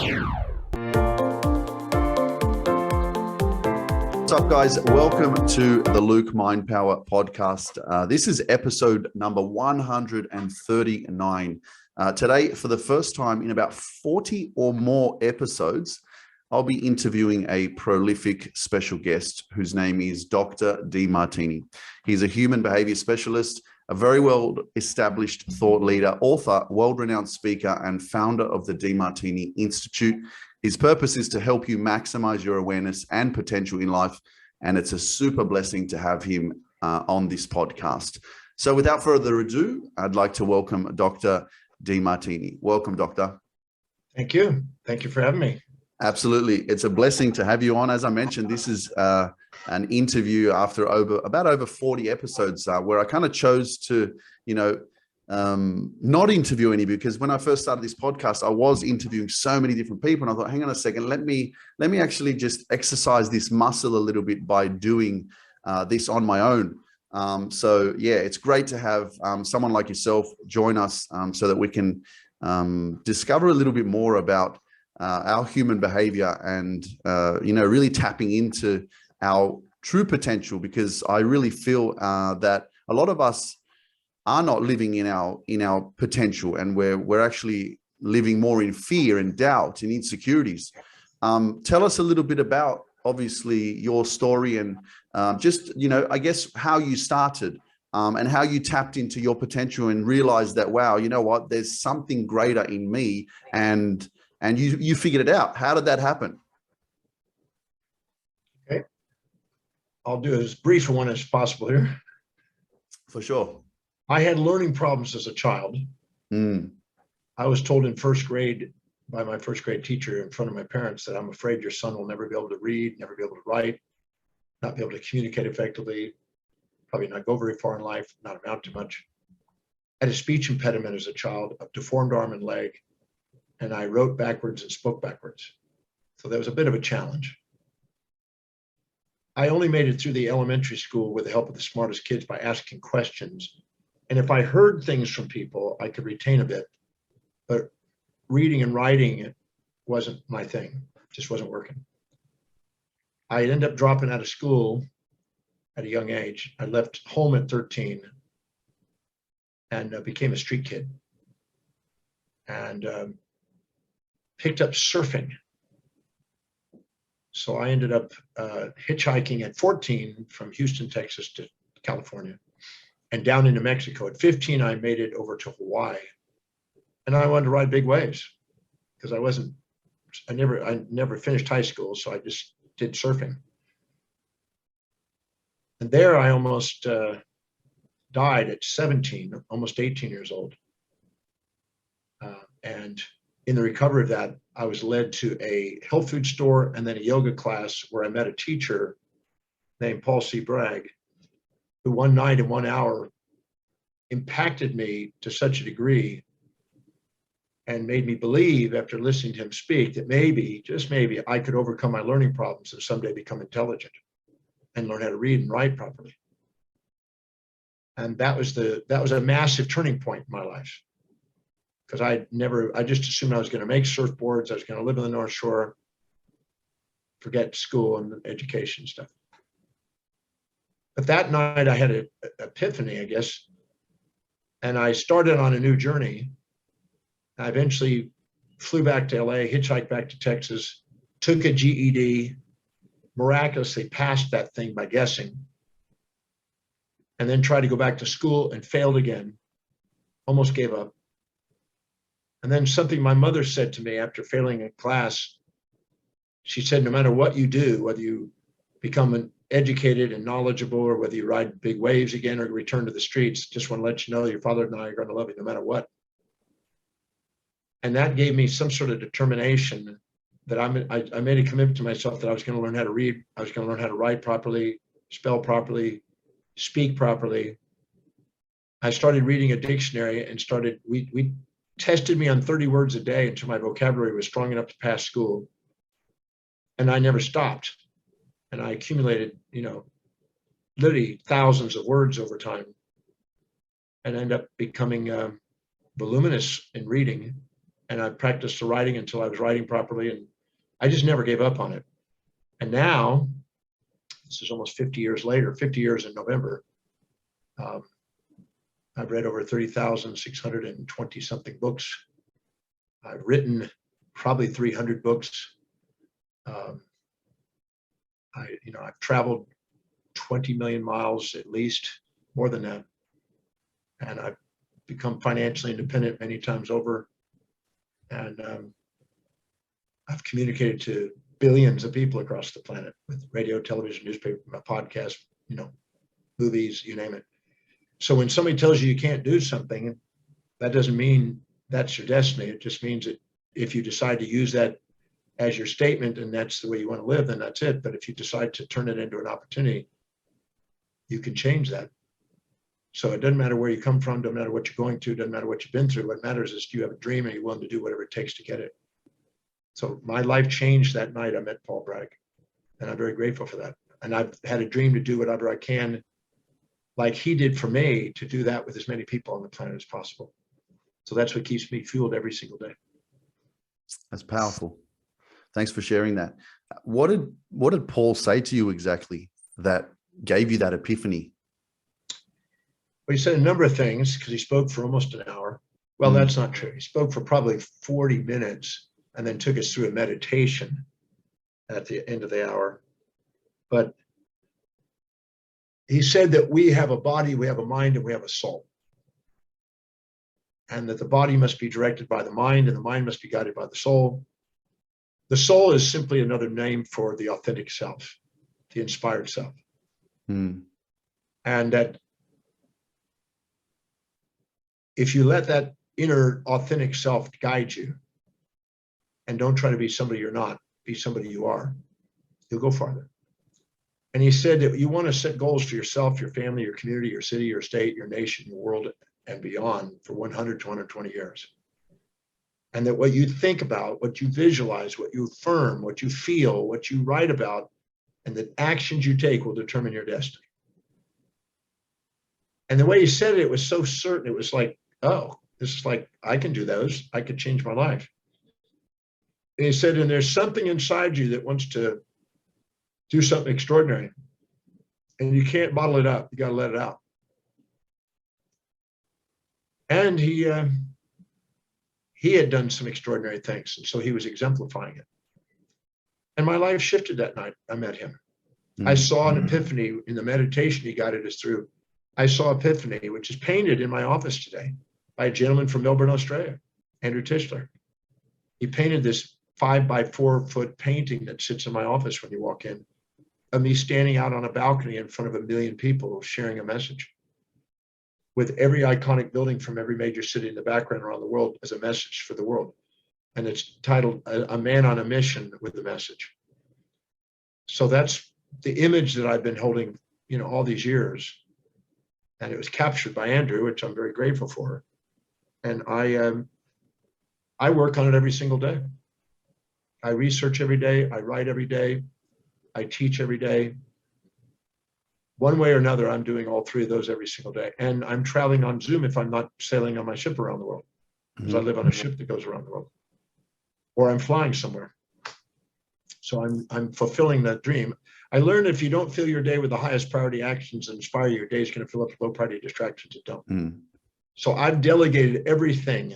What's up, guys? Welcome to the Luke Mind Power podcast. This is episode number 139. Today, for the first time in about 40 or more episodes, I'll be interviewing a prolific special guest whose name is Dr. Demartini. He's a human behavior specialist, a very well-established thought leader, author, world-renowned speaker, and founder of the Demartini Institute. His purpose is to help you maximize your awareness and potential in life, and it's a super blessing to have him on this podcast. So without further ado, I'd like to welcome Dr. Demartini. Welcome, Doctor. Thank you. Thank you for having me. Absolutely. It's a blessing to have you on. As I mentioned, this is an interview after over 40 episodes where I kind of chose to, not interview any, because when I first started this podcast, I was interviewing so many different people, and I thought, hang on a second, let me actually just exercise this muscle a little bit by doing this on my own. So yeah, it's great to have someone like yourself join us so that we can discover a little bit more about our human behavior and really tapping into our true potential, because I really feel that a lot of us are not living in our potential, and we're actually living more in fear and doubt and insecurities. Tell us a little bit about, obviously, your story and just, I guess how you started and how you tapped into your potential and realized that, wow, you know what, there's something greater in me, and you figured it out. How did that happen? Okay. I'll do as brief a one as possible here. For sure. I had learning problems as a child. I was told in first grade by my first grade teacher in front of my parents that I'm afraid your son will never be able to read, never be able to write, not be able to communicate effectively, probably not go very far in life, not amount to much. I had a speech impediment as a child, a deformed arm and leg, and I wrote backwards and spoke backwards. So that was a bit of a challenge. I only made it through the elementary school with the help of the smartest kids by asking questions. And if I heard things from people, I could retain a bit, but reading and writing wasn't my thing, just wasn't working. I ended up dropping out of school at a young age. I left home at 13 and became a street kid, and picked up surfing. So I ended up hitchhiking at 14 from Houston, Texas to California and down into Mexico. At 15, I made it over to Hawaii, and I wanted to ride big waves because I never finished high school. So I just did surfing. And there I almost died at 17, almost 18 years old. And in the recovery of that, I was led to a health food store and then a yoga class where I met a teacher named Paul C. Bragg, who one night in 1 hour impacted me to such a degree and made me believe, after listening to him speak, that maybe, just maybe, I could overcome my learning problems and someday become intelligent and learn how to read and write properly. And that was a massive turning point in my life, because I just assumed I was going to make surfboards, I was going to live in the North Shore, forget school and education stuff. But that night I had an epiphany, I guess, and I started on a new journey. I eventually flew back to LA, hitchhiked back to Texas, took a GED, miraculously passed that thing by guessing, and then tried to go back to school and failed again, almost gave up. And then something my mother said to me after failing a class, she said, no matter what you do, whether you become educated and knowledgeable or whether you ride big waves again or return to the streets, just want to let you know your father and I are going to love you no matter what. And that gave me some sort of determination that I made a commitment to myself that I was going to learn how to read, I was going to learn how to write properly, spell properly, speak properly. I started reading a dictionary and we tested me on 30 words a day until my vocabulary was strong enough to pass school. And I never stopped. And I accumulated, literally thousands of words over time, and ended up becoming voluminous in reading and I practiced the writing until I was writing properly. And I just never gave up on it. And now, this is almost 50 years later, 50 years in November. I've read over 30,620 something books. I've written probably 300 books. I've traveled 20 million miles at least, more than that. And I've become financially independent many times over. And I've communicated to billions of people across the planet with radio, television, newspaper, podcast, movies, you name it. So when somebody tells you you can't do something, that doesn't mean that's your destiny. It just means that if you decide to use that as your statement and that's the way you want to live, then that's it. But if you decide to turn it into an opportunity, you can change that. So it doesn't matter where you come from, doesn't matter what you're going to, doesn't matter what you've been through. What matters is, do you have a dream and you're willing to do whatever it takes to get it? So my life changed that night I met Paul Bragg, and I'm very grateful for that. And I've had a dream to do whatever I can, like he did for me, to do that with as many people on the planet as possible. So that's what keeps me fueled every single day. That's powerful. Thanks for sharing that. What did Paul say to you exactly that gave you that epiphany? Well, he said a number of things, because he spoke for almost an hour. Well, that's not true. He spoke for probably 40 minutes and then took us through a meditation at the end of the hour. But he said that we have a body, we have a mind, and we have a soul. And that the body must be directed by the mind, and the mind must be guided by the soul. The soul is simply another name for the authentic self, the inspired self. And that if you let that inner authentic self guide you and don't try to be somebody you're not, be somebody you are, you'll go farther. And he said that you want to set goals for yourself, your family, your community, your city, your state, your nation, your world, and beyond for 100 to 120 years. And that what you think about, what you visualize, what you affirm, what you feel, what you write about, and the actions you take will determine your destiny. And the way he said it, it was so certain. It was like, oh, this is like, I can do those. I could change my life. And he said, and there's something inside you that wants to do something extraordinary. And you can't bottle it up. You got to let it out. And he had done some extraordinary things. And so he was exemplifying it. And my life shifted that night. I met him. I saw an epiphany in the meditation he guided us through. I saw Epiphany, which is painted in my office today by a gentleman from Melbourne, Australia, Andrew Tischler. He painted this 5 by 4 foot painting that sits in my office when you walk in, of me standing out on a balcony in front of 1 million people sharing a message, with every iconic building from every major city in the background around the world as a message for the world. And it's titled A Man on a Mission with the Message. So that's the image that I've been holding, all these years. And it was captured by Andrew, which I'm very grateful for. And I work on it every single day. I research every day. I write every day. I teach every day. One way or another, I'm doing all 3 of those every single day. And I'm traveling on Zoom if I'm not sailing on my ship around the world, because I live on a ship that goes around the world, or I'm flying somewhere. So I'm fulfilling that dream. I learned if you don't fill your day with the highest priority actions that inspire you, your day is going to fill up with low priority distractions that don't. So I've delegated everything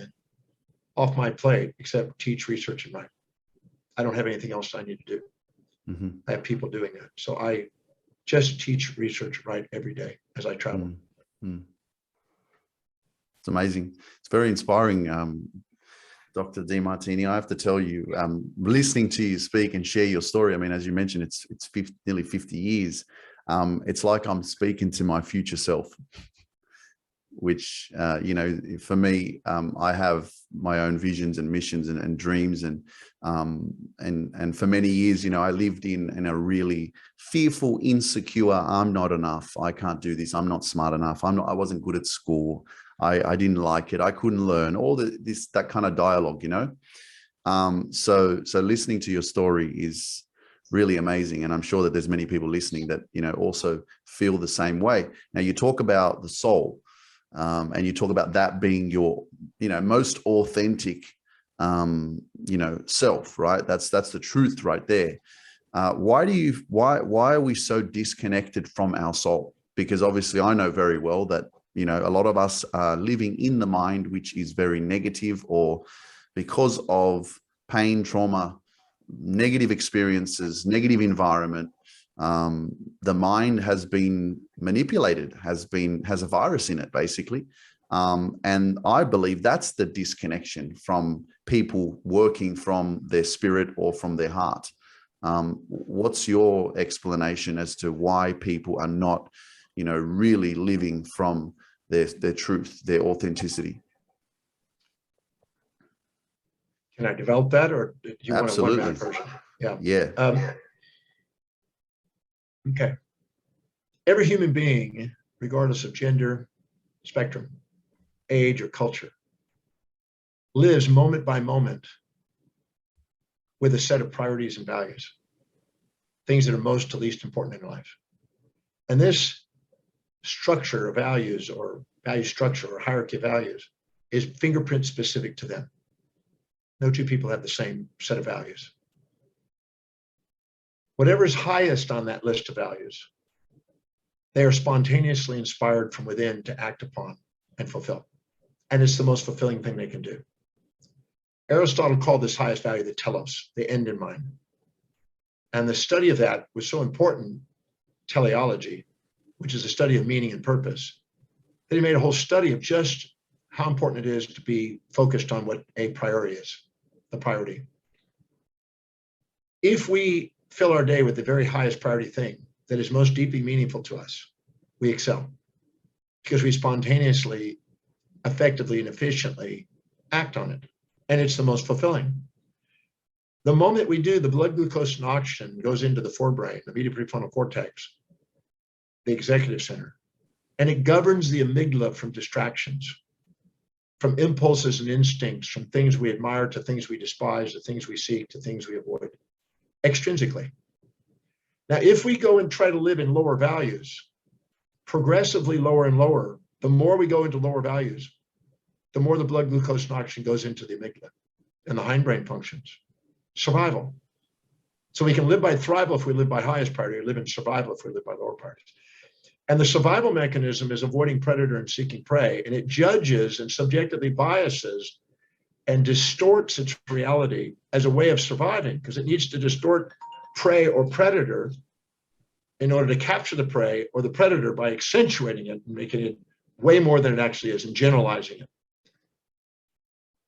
off my plate except teach, research, and write. I don't have anything else I need to do. I have people doing that. So I just teach, research, and write every day as I travel. It's amazing. It's very inspiring. Dr. Demartini, I have to tell you, listening to you speak and share your story, I mean, as you mentioned, it's nearly 50 years. It's like I'm speaking to my future self, which, for me, I have my own visions and missions and dreams. And for many years, I lived in a really fearful, insecure, I'm not enough. I can't do this. I'm not smart enough. I wasn't good at school. I didn't like it. I couldn't learn all that kind of dialogue, So listening to your story is really amazing. And I'm sure that there's many people listening that, also feel the same way. Now you talk about the soul, and you talk about that being your, most authentic self, right? That's the truth right there. Why are we so disconnected from our soul? Because obviously I know very well that, a lot of us are living in the mind, which is very negative, or because of pain, trauma, negative experiences, negative environment, the mind has been manipulated, has a virus in it, basically. And I believe that's the disconnection from people working from their spirit or from their heart. What's your explanation as to why people are not, really living from their truth, their authenticity? Can I develop that, or do you want a one-man Absolutely. version? Yeah. Yeah. Okay. Every human being, regardless of gender, spectrum, age, or culture, lives moment by moment with a set of priorities and values, things that are most to least important in life. And this structure of values, or value structure, or hierarchy of values, is fingerprint specific to them. No two people have the same set of values. Whatever is highest on that list of values, they are spontaneously inspired from within to act upon and fulfill. And it's the most fulfilling thing they can do. Aristotle called this highest value the telos, the end in mind. And the study of that was so important, teleology, which is a study of meaning and purpose, that he made a whole study of just how important it is to be focused on what a priority is, the priority. If we fill our day with the very highest priority thing that is most deeply meaningful to us, we excel, because we spontaneously, effectively, and efficiently act on it. And it's the most fulfilling. The moment we do, the blood glucose and oxygen goes into the forebrain, the medial prefrontal cortex, the executive center, and it governs the amygdala from distractions, from impulses and instincts, from things we admire to things we despise, to things we seek, to things we avoid, extrinsically. Now, if we go and try to live in lower values, progressively lower and lower, the more we go into lower values, the more the blood glucose and oxygen goes into the amygdala and the hindbrain functions. Survival. So we can live by thrival if we live by highest priority, or live in survival if we live by lower priorities. And the survival mechanism is avoiding predator and seeking prey, and it judges and subjectively biases and distorts its reality as a way of surviving, because it needs to distort prey or predator in order to capture the prey or the predator by accentuating it and making it way more than it actually is and generalizing it.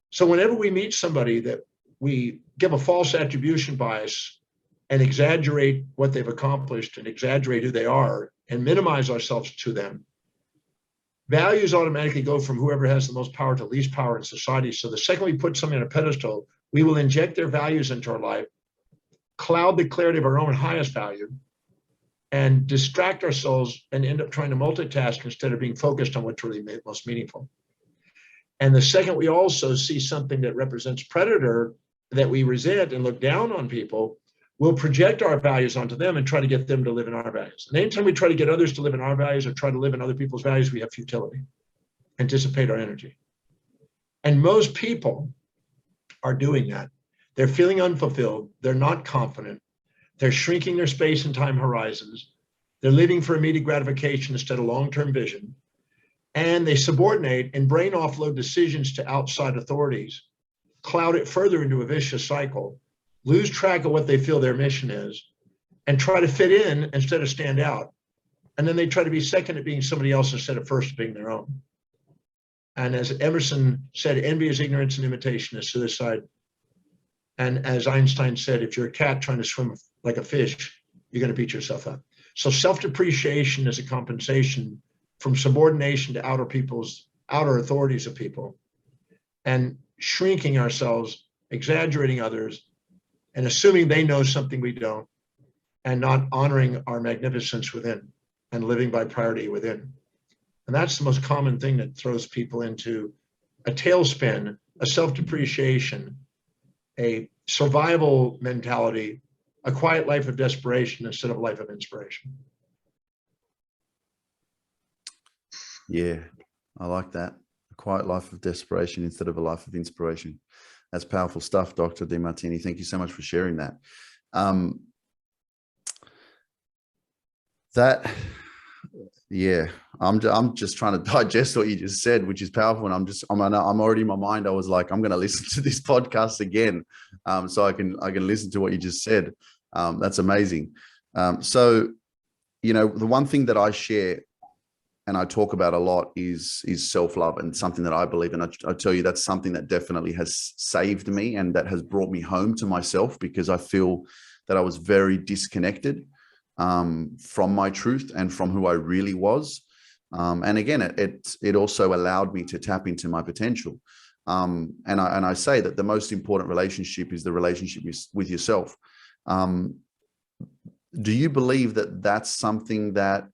So whenever we meet somebody that we give a false attribution bias and exaggerate what they've accomplished and exaggerate who they are and minimize ourselves to them, values automatically go from whoever has the most power to least power in society. So the second we put something on a pedestal, we will inject their values into our life, cloud the clarity of our own highest value, and distract ourselves and end up trying to multitask instead of being focused on what's really most meaningful. And the second we also see something that represents predator that we resent and look down on people, we'll project our values onto them and try to get them to live in our values. And anytime we try to get others to live in our values or try to live in other people's values, we have futility and dissipate our energy. And most people are doing that. They're feeling unfulfilled. They're not confident. They're shrinking their space and time horizons. They're living for immediate gratification instead of long-term vision. And they subordinate and brain offload decisions to outside authorities, cloud it further into a vicious cycle, lose track of what they feel their mission is, and try to fit in instead of stand out. And then they try to be second at being somebody else instead of first at being their own. And as Emerson said, envy is ignorance and imitation is suicide. And as Einstein said, if you're a cat trying to swim like a fish, you're going to beat yourself up. So self-depreciation is a compensation from subordination to outer authorities of people, and shrinking ourselves, exaggerating others, and assuming they know something we don't, and not honoring our magnificence within and living by priority within. And that's the most common thing that throws people into a tailspin, a self-depreciation, a survival mentality, a quiet life of desperation instead of a life of inspiration. Yeah, I like that. A quiet life of desperation instead of a life of inspiration. That's powerful stuff, Dr. Demartini. Thank you so much for sharing that. Yeah, I'm just trying to digest what you just said, which is powerful. And I'm already in my mind. I was like, I'm going to listen to this podcast again, so I can listen to what you just said. That's amazing. So, the one thing that I share and I talk about a lot is self-love, and something that I believe in. I tell you, that's something that definitely has saved me and that has brought me home to myself, because I feel that I was very disconnected from my truth and from who I really was. And again, it also allowed me to tap into my potential. And I say that the most important relationship is the relationship with yourself. Do you believe that that's something that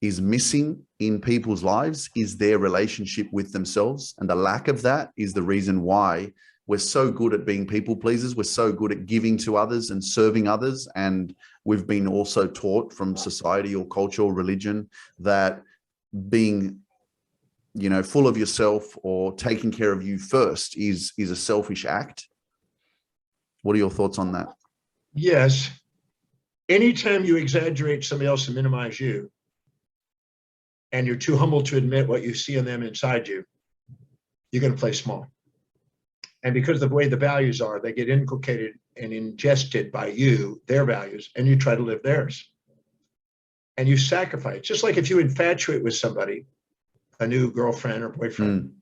is missing in people's lives, is their relationship with themselves? And the lack of that is the reason why we're so good at being people pleasers. We're so good at giving to others and serving others. And we've been also taught from society or culture or religion that being, full of yourself or taking care of you first is a selfish act. What are your thoughts on that? Yes. Anytime you exaggerate somebody else and minimize you, and you're too humble to admit what you see in them inside you, you're going to play small. And because of the way the values are, they get inculcated and ingested by you, their values, and you try to live theirs. And you sacrifice. Just like if you infatuate with somebody, a new girlfriend or boyfriend,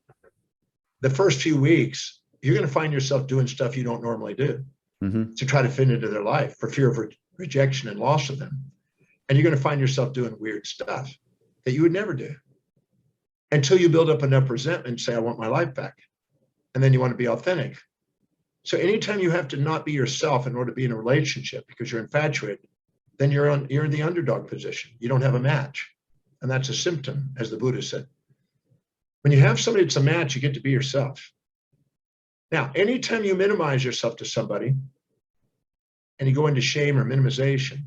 the first few weeks, you're going to find yourself doing stuff you don't normally do to try to fit into their life for fear of rejection and loss of them. And you're going to find yourself doing weird stuff that you would never do until you build up enough resentment and say, I want my life back. And then you want to be authentic. So anytime you have to not be yourself in order to be in a relationship because you're infatuated, then you're in the underdog position. You don't have a match. And that's a symptom, as the Buddha said. When you have somebody that's a match, you get to be yourself. Now, anytime you minimize yourself to somebody and you go into shame or minimization,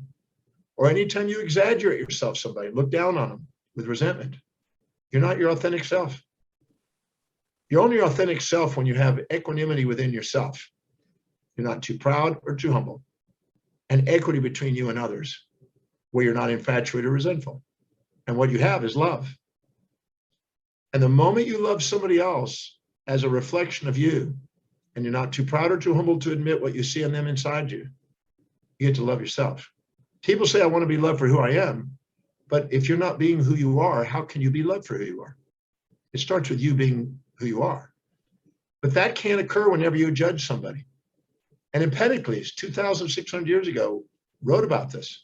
or anytime you exaggerate yourself to somebody, look down on them with resentment, you're not your authentic self. You're only your authentic self when you have equanimity within yourself. You're not too proud or too humble. And equity between you and others, where you're not infatuated or resentful. And what you have is love. And the moment you love somebody else as a reflection of you, and you're not too proud or too humble to admit what you see in them inside you, you get to love yourself. People say, I want to be loved for who I am. But if you're not being who you are, how can you be loved for who you are? It starts with you being who you are. But that can't occur whenever you judge somebody. And Empedocles, 2,600 years ago, wrote about this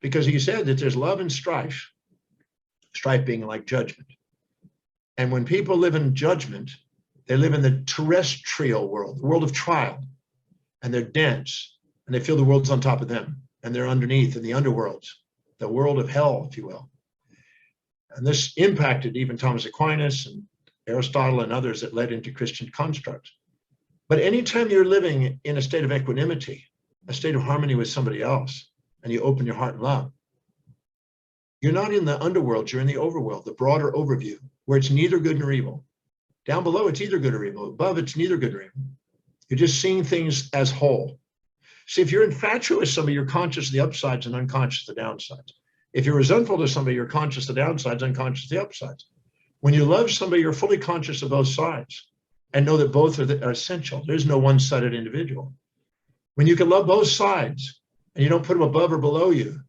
because he said that there's love and strife, strife being like judgment. And when people live in judgment, they live in the terrestrial world, the world of trial, and they're dense, and they feel the world's on top of them, and they're underneath in the underworlds, the world of hell, if you will. And this impacted even Thomas Aquinas and Aristotle and others that led into Christian constructs. But anytime you're living in a state of equanimity, a state of harmony with somebody else, and you open your heart and love, you're not in the underworld, you're in the overworld, the broader overview, where it's neither good nor evil. Down below, it's either good or evil. Above, it's neither good nor evil. You're just seeing things as whole. See, if you're infatuated with somebody, you're conscious of the upsides and unconscious of the downsides. If you're resentful to somebody, you're conscious of the downsides, unconscious of the upsides. When you love somebody, you're fully conscious of both sides and know that both are essential. There's no one-sided individual. When you can love both sides and you don't put them above or below you,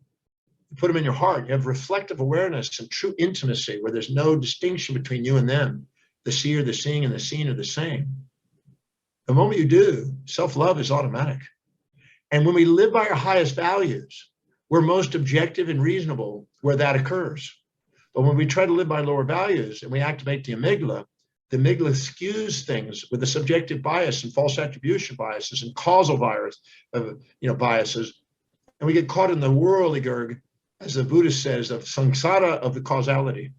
you put them in your heart, you have reflective awareness and true intimacy where there's no distinction between you and them. The seer, the seeing, and the seen are the same. The moment you do, self-love is automatic. And when we live by our highest values, we're most objective and reasonable where that occurs. But when we try to live by lower values and we activate the amygdala skews things with a subjective bias and false attribution biases and causal biases. And we get caught in the whirligig, as the Buddha says, of samsara of the causality.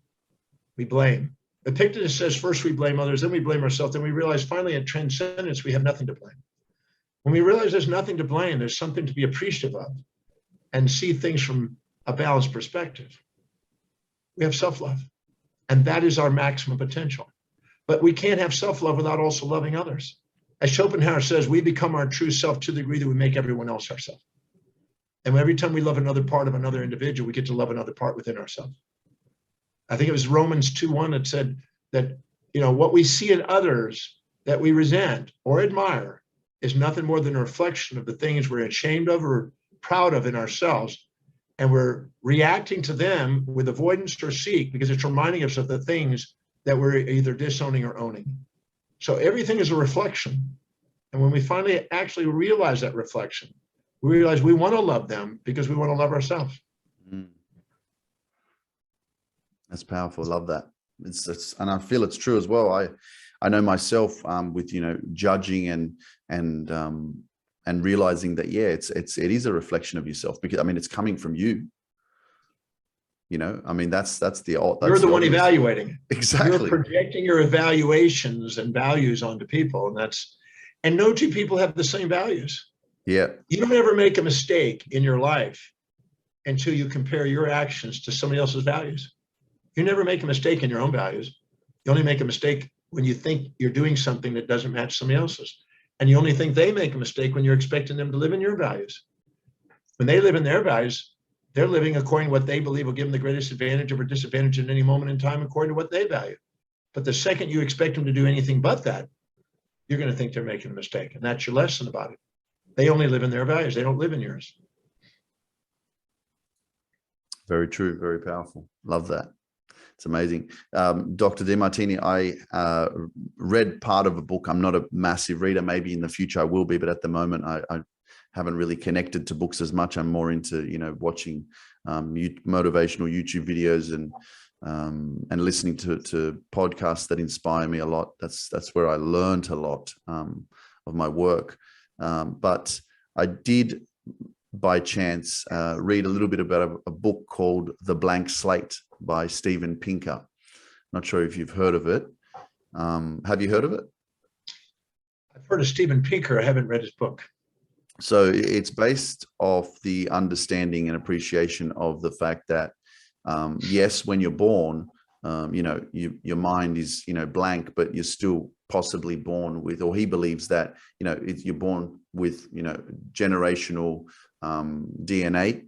We blame. Epictetus says first we blame others, then we blame ourselves, then we realize finally at transcendence we have nothing to blame. When we realize there's nothing to blame, there's something to be appreciative of and see things from a balanced perspective. We have self-love, and that is our maximum potential. But we can't have self-love without also loving others. As Schopenhauer says, we become our true self to the degree that we make everyone else ourselves. And every time we love another part of another individual, we get to love another part within ourselves. I think it was Romans 2:1 that said that, what we see in others that we resent or admire is nothing more than a reflection of the things we're ashamed of or proud of in ourselves. And we're reacting to them with avoidance or seek because it's reminding us of the things that we're either disowning or owning. So everything is a reflection. And when we finally actually realize that reflection, we realize we want to love them because we want to love ourselves. That's powerful. Love that. It's and I feel it's true as well. I know myself with judging and realizing that it is a reflection of yourself, because it's coming from you. That's the you're the one evaluating. Exactly. You're projecting your evaluations and values onto people, and no two people have the same values. Yeah. You don't ever make a mistake in your life until you compare your actions to somebody else's values. You never make a mistake in your own values. You only make a mistake when you think you're doing something that doesn't match somebody else's. And you only think they make a mistake when you're expecting them to live in your values. When they live in their values, they're living according to what they believe will give them the greatest advantage or disadvantage in any moment in time according to what they value. But the second you expect them to do anything but that, you're going to think they're making a mistake. And that's your lesson about it. They only live in their values. They don't live in yours. Very true. Very powerful. Love that. It's amazing. Dr. Demartini, I read part of a book. I'm not a massive reader. Maybe in the future I will be, but at the moment I haven't really connected to books as much. I'm more into, watching motivational YouTube videos and listening to podcasts that inspire me a lot. That's where I learned a lot of my work. But I did, by chance, read a little bit about a book called The Blank Slate by Steven Pinker. Not sure if you've heard of it. Have you heard of it? I've heard of Steven Pinker. I haven't read his book. So it's based off the understanding and appreciation of the fact that, yes, when you're born, your mind is, blank, but you're still possibly born with, or he believes that, you're born with, generational DNA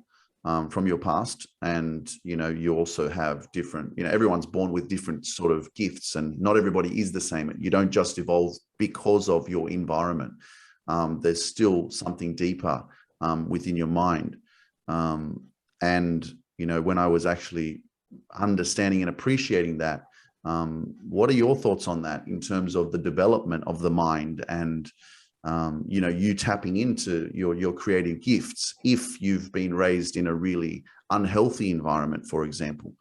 from your past. And, you also have different, everyone's born with different sort of gifts, and not everybody is the same. You don't just evolve because of your environment. There's still something deeper within your mind. And, when I was actually understanding and appreciating that, what are your thoughts on that in terms of the development of the mind and, you tapping into your creative gifts if you've been raised in a really unhealthy environment, for example?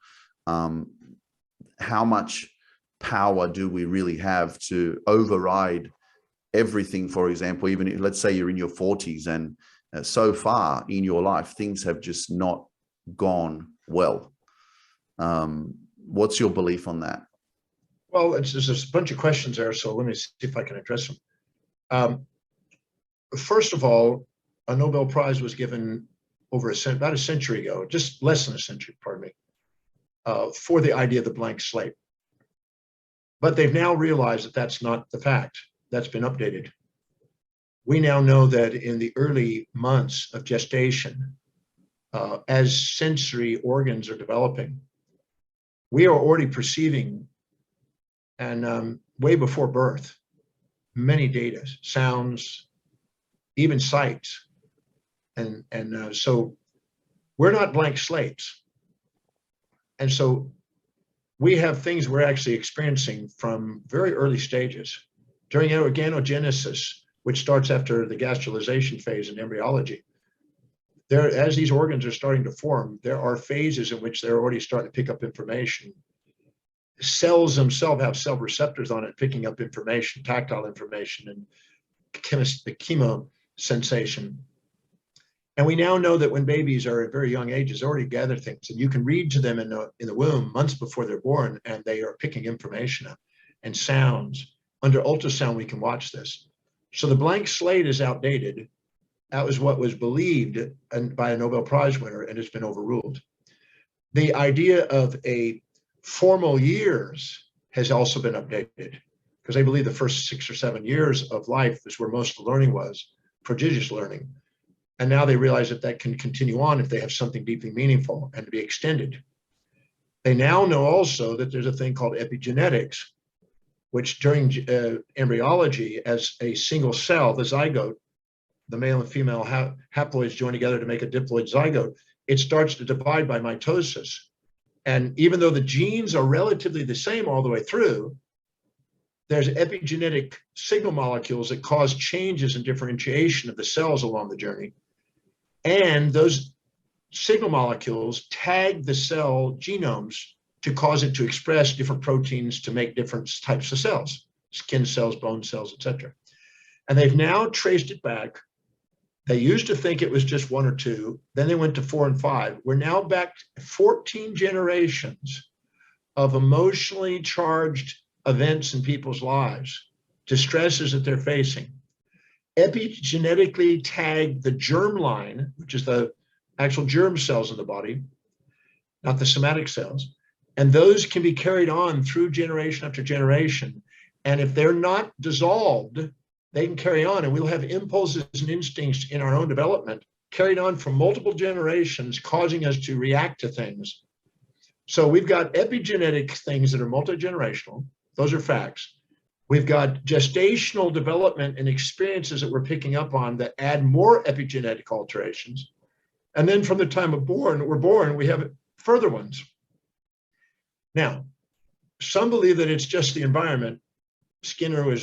How much power do we really have to override everything? For example, even if, let's say you're in your 40s and so far in your life, things have just not gone well. What's your belief on that? Well, there's a bunch of questions there, so let me see if I can address them. First of all, a Nobel Prize was given about a century ago, just less than a century, pardon me, for the idea of the blank slate. But they've now realized that that's not the fact. That's been updated. We now know that in the early months of gestation, as sensory organs are developing, we are already perceiving, and way before birth, many data, sounds, even sights. And so we're not blank slates. And so we have things we're actually experiencing from very early stages. During organogenesis, which starts after the gastrulation phase in embryology, as these organs are starting to form, there are phases in which they're already starting to pick up information. Cells themselves have cell receptors on it, picking up information, tactile information, and the chemo sensation. And we now know that when babies are at very young ages, they already gather things, and you can read to them in the womb months before they're born, and they are picking information up and sounds. Under ultrasound, we can watch this. So the blank slate is outdated. That was what was believed by a Nobel Prize winner, and it's been overruled. The idea of a formal years has also been updated, because they believe the first 6 or 7 years of life is where most of the learning was, prodigious learning. And now they realize that that can continue on if they have something deeply meaningful and to be extended. They now know also that there's a thing called epigenetics, which during embryology, as a single cell, the zygote, the male and female haploids join together to make a diploid zygote, it starts to divide by mitosis. And even though the genes are relatively the same all the way through, there's epigenetic signal molecules that cause changes in differentiation of the cells along the journey. And those signal molecules tag the cell genomes to cause it to express different proteins to make different types of cells, skin cells, bone cells, etc. And they've now traced it back. They used to think it was just 1 or 2. Then they went to 4 and 5. We're now back to 14 generations of emotionally charged events in people's lives, distresses that they're facing. Epigenetically tagged the germline, which is the actual germ cells in the body, not the somatic cells. And those can be carried on through generation after generation. And if they're not dissolved, they can carry on, and we'll have impulses and instincts in our own development carried on from multiple generations, causing us to react to things. So we've got epigenetic things that are multi-generational. Those are facts. We've got gestational development and experiences that we're picking up on that add more epigenetic alterations. And then from the time of we're born, we have further ones. Now, some believe that it's just the environment. Skinner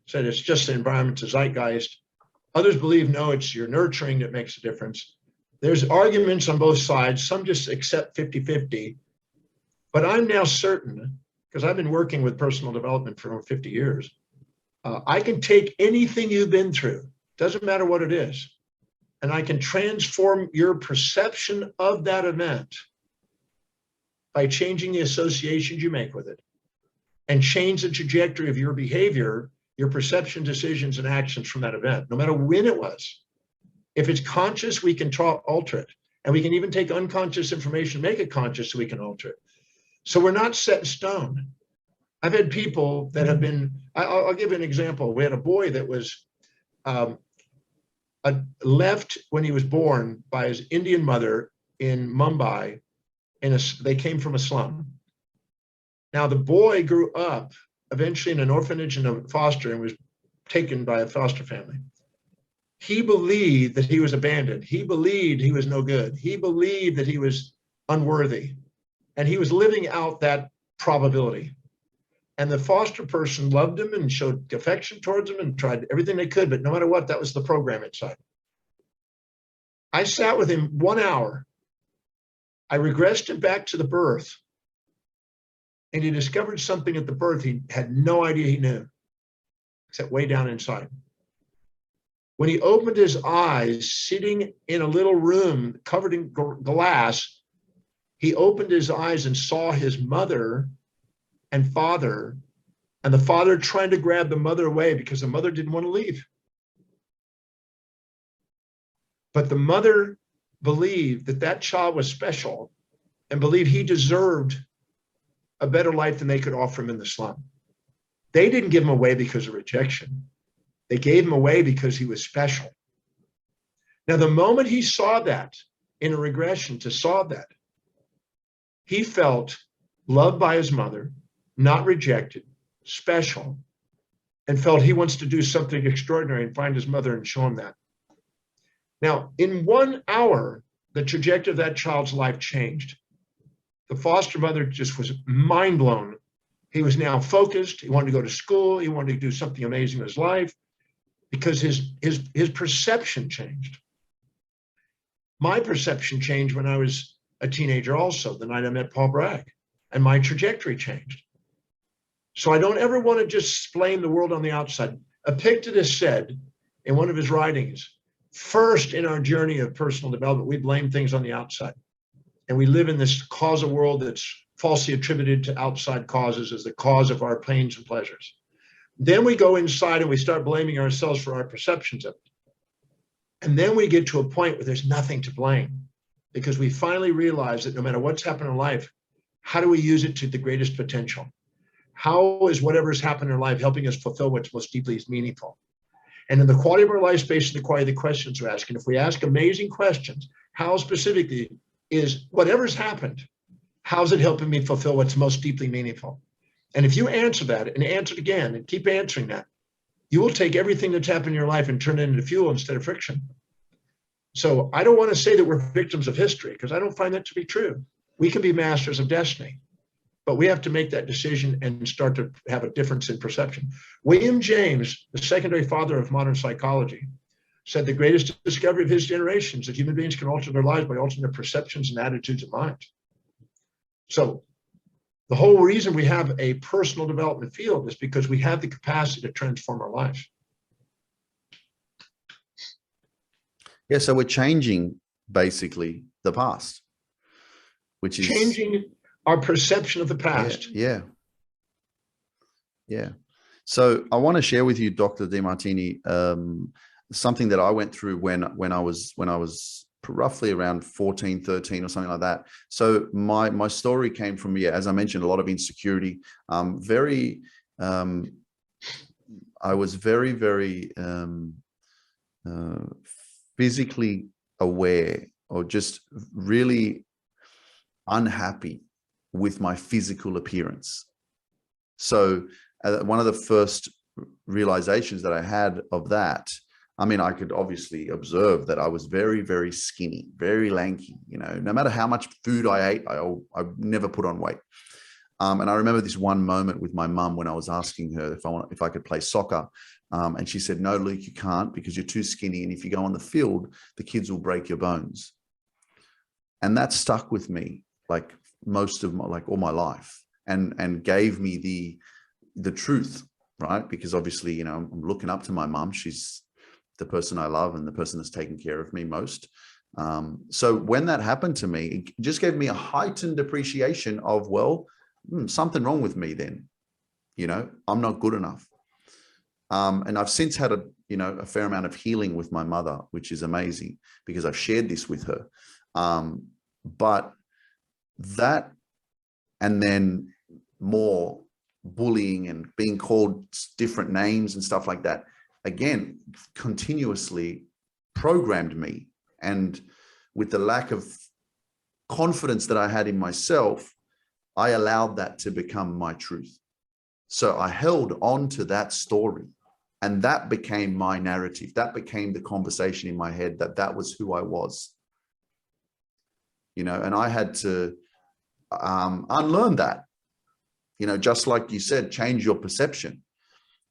said it's just the environment, the zeitgeist. Others believe, no, it's your nurturing that makes a difference. There's arguments on both sides. Some just accept 50-50. But I'm now certain, because I've been working with personal development for over 50 years, I can take anything you've been through, doesn't matter what it is, and I can transform your perception of that event by changing the associations you make with it, and change the trajectory of your behavior, your perception, decisions, and actions from that event, no matter when it was. If it's conscious, we can alter it. And we can even take unconscious information, make it conscious so we can alter it. So we're not set in stone. I've had people that have been, I'll give you an example. We had a boy that was left when he was born by his Indian mother in Mumbai. They came from a slum. Now the boy grew up eventually in an orphanage and a foster and was taken by a foster family. He believed that he was abandoned. He believed he was no good. He believed that he was unworthy. And he was living out that probability. And the foster person loved him and showed affection towards him and tried everything they could, but no matter what, that was the program inside. I sat with him 1 hour. I regressed him back to the birth. And he discovered something at the birth he had no idea he knew, except way down inside. When he opened his eyes, sitting in a little room covered in glass, he opened his eyes and saw his mother and father, and the father trying to grab the mother away because the mother didn't want to leave. But the mother believed that that child was special and believed he deserved a better life than they could offer him in the slum. They didn't give him away because of rejection. They gave him away because he was special. Now, the moment he saw that in a regression to solve that, he felt loved by his mother, not rejected, special, and felt he wants to do something extraordinary and find his mother and show him that. Now, in 1 hour, the trajectory of that child's life changed. The foster mother just was mind blown. He was now focused. He wanted to go to school. He wanted to do something amazing in his life because his perception changed. My perception changed when I was a teenager also, the night I met Paul Bragg, and my trajectory changed. So I don't ever want to just blame the world on the outside. Epictetus said in one of his writings, first in our journey of personal development, we blame things on the outside. And we live in this causal world that's falsely attributed to outside causes as the cause of our pains and pleasures. Then we go inside and we start blaming ourselves for our perceptions of it. And then we get to a point where there's nothing to blame because we finally realize that no matter what's happened in life, how do we use it to the greatest potential? How is whatever's happened in life helping us fulfill what's most deeply meaningful? And in the quality of our life based on the quality of the questions we're asking, if we ask amazing questions, how specifically is whatever's happened, how's it helping me fulfill what's most deeply meaningful? And if you answer that and answer it again and keep answering that, you will take everything that's happened in your life and turn it into fuel instead of friction. So I don't want to say that we're victims of history, because I don't find that to be true. We can be masters of destiny, but we have to make that decision and start to have a difference in perception. William James, the secondary father of modern psychology, said the greatest discovery of his generation is that human beings can alter their lives by altering their perceptions and attitudes of mind. So the whole reason we have a personal development field is because we have the capacity to transform our lives. Yeah, so we're changing basically the past, which is changing our perception of the past. Yeah. So I want to share with you, Dr. Demartini, something that I went through when I was roughly around 14, 13 or something like that. So my story came from, as I mentioned, a lot of insecurity. I was very physically aware, or just really unhappy with my physical appearance. So one of the first realizations that I had of that, I mean, I could obviously observe that I was very skinny, very lanky, no matter how much food I ate, I never put on weight. And I remember this one moment with my mum when I was asking her if I could play soccer. And she said, "No, Luke, you can't, because you're too skinny. And if you go on the field, the kids will break your bones." And that stuck with me like all my life, and gave me the truth, right? Because obviously, I'm looking up to my mum. She's the person I love and the person that's taken care of me most. So when that happened to me, it just gave me a heightened appreciation of, something wrong with me then. I'm not good enough. And I've since had a fair amount of healing with my mother, which is amazing because I've shared this with her. But that, and then more bullying and being called different names and stuff like that, again, continuously programmed me. And with the lack of confidence that I had in myself, I allowed that to become my truth. So I held on to that story, and that became my narrative. That became the conversation in my head, that was who I was. And I had to unlearn that, just like you said, change your perception.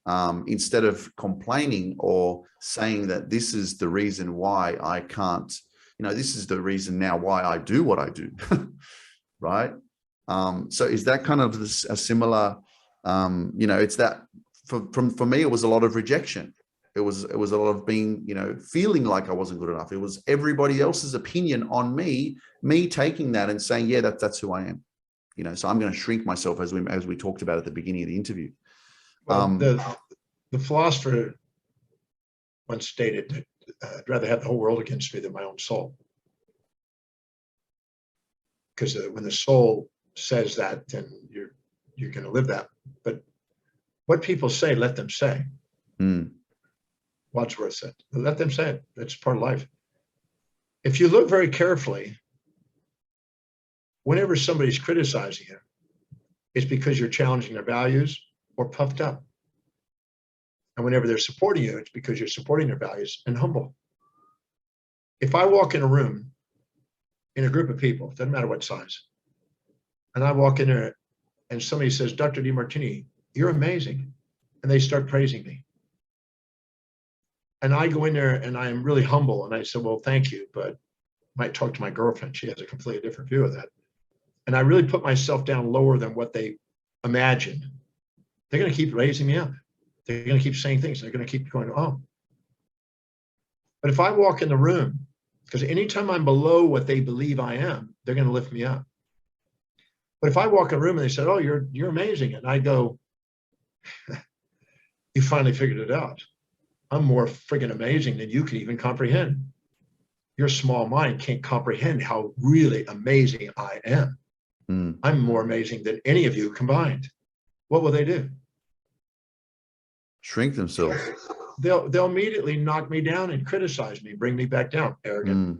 Instead of complaining or saying that this is the reason why I can't, this is the reason now why I do what I do, right? So is that kind of a similar, it's that for me, it was a lot of rejection. It was a lot of being, feeling like I wasn't good enough. It was everybody else's opinion on me taking that and saying, yeah, that's who I am. So I'm going to shrink myself, as we talked about at the beginning of the interview. Well, the philosopher once stated that I'd rather have the whole world against me than my own soul. Because when the soul says that, then you're going to live that. But what people say, let them say. Wadsworth said, let them say it. That's part of life. If you look very carefully, whenever somebody's criticizing you, it's because you're challenging their values or puffed up. And whenever they're supporting you, it's because you're supporting their values and humble. If I walk in a room, in a group of people, doesn't matter what size, and I walk in there and somebody says, "Dr. Demartini, you're amazing," and they start praising me. And I go in there and I am really humble and I say, "Well, thank you, but I might talk to my girlfriend. She has a completely different view of that." And I really put myself down lower than what they imagine. They're going to keep raising me up. They're going to keep saying things. They're going to keep going, "Oh." But if I walk in the room, because anytime I'm below what they believe I am, they're going to lift me up. But if I walk in a room and they said, "Oh, you're amazing," and I go, "You finally figured it out. I'm more friggin' amazing than you can even comprehend. Your small mind can't comprehend how really amazing I am. I'm more amazing than any of you combined." what will they do? Shrink themselves. They'll immediately knock me down and criticize me, bring me back down, arrogant.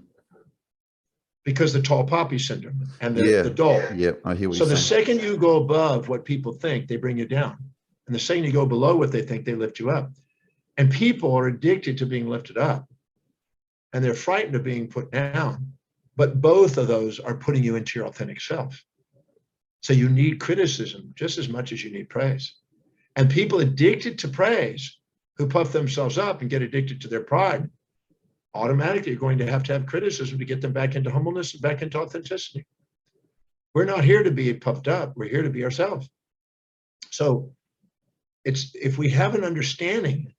Because the tall poppy syndrome and the dull. Yeah, I hear what So you're the saying. second you go above what people think, they bring you down. And the second you go below what they think, they lift you up. And people are addicted to being lifted up. And they're frightened of being put down. But both of those are putting you into your authentic self. So you need criticism just as much as you need praise. And people addicted to praise who puff themselves up and get addicted to their pride, automatically you're going to have criticism to get them back into humbleness and back into authenticity. We're not here to be puffed up. We're here to be ourselves. So if we have an understanding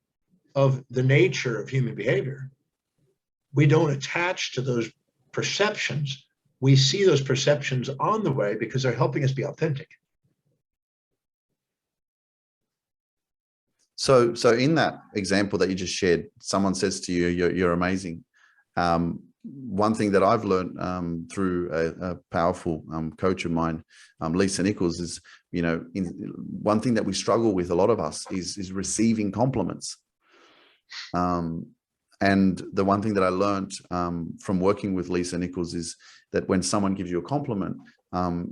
of the nature of human behavior, we don't attach to those perceptions. We see those perceptions on the way because they're helping us be authentic. So in that example that you just shared, someone says to you, you're amazing. One thing that I've learned through a powerful coach of mine, Lisa Nichols, is, one thing that we struggle with, a lot of us, is receiving compliments. And the one thing that I learned from working with Lisa Nichols is that when someone gives you a compliment,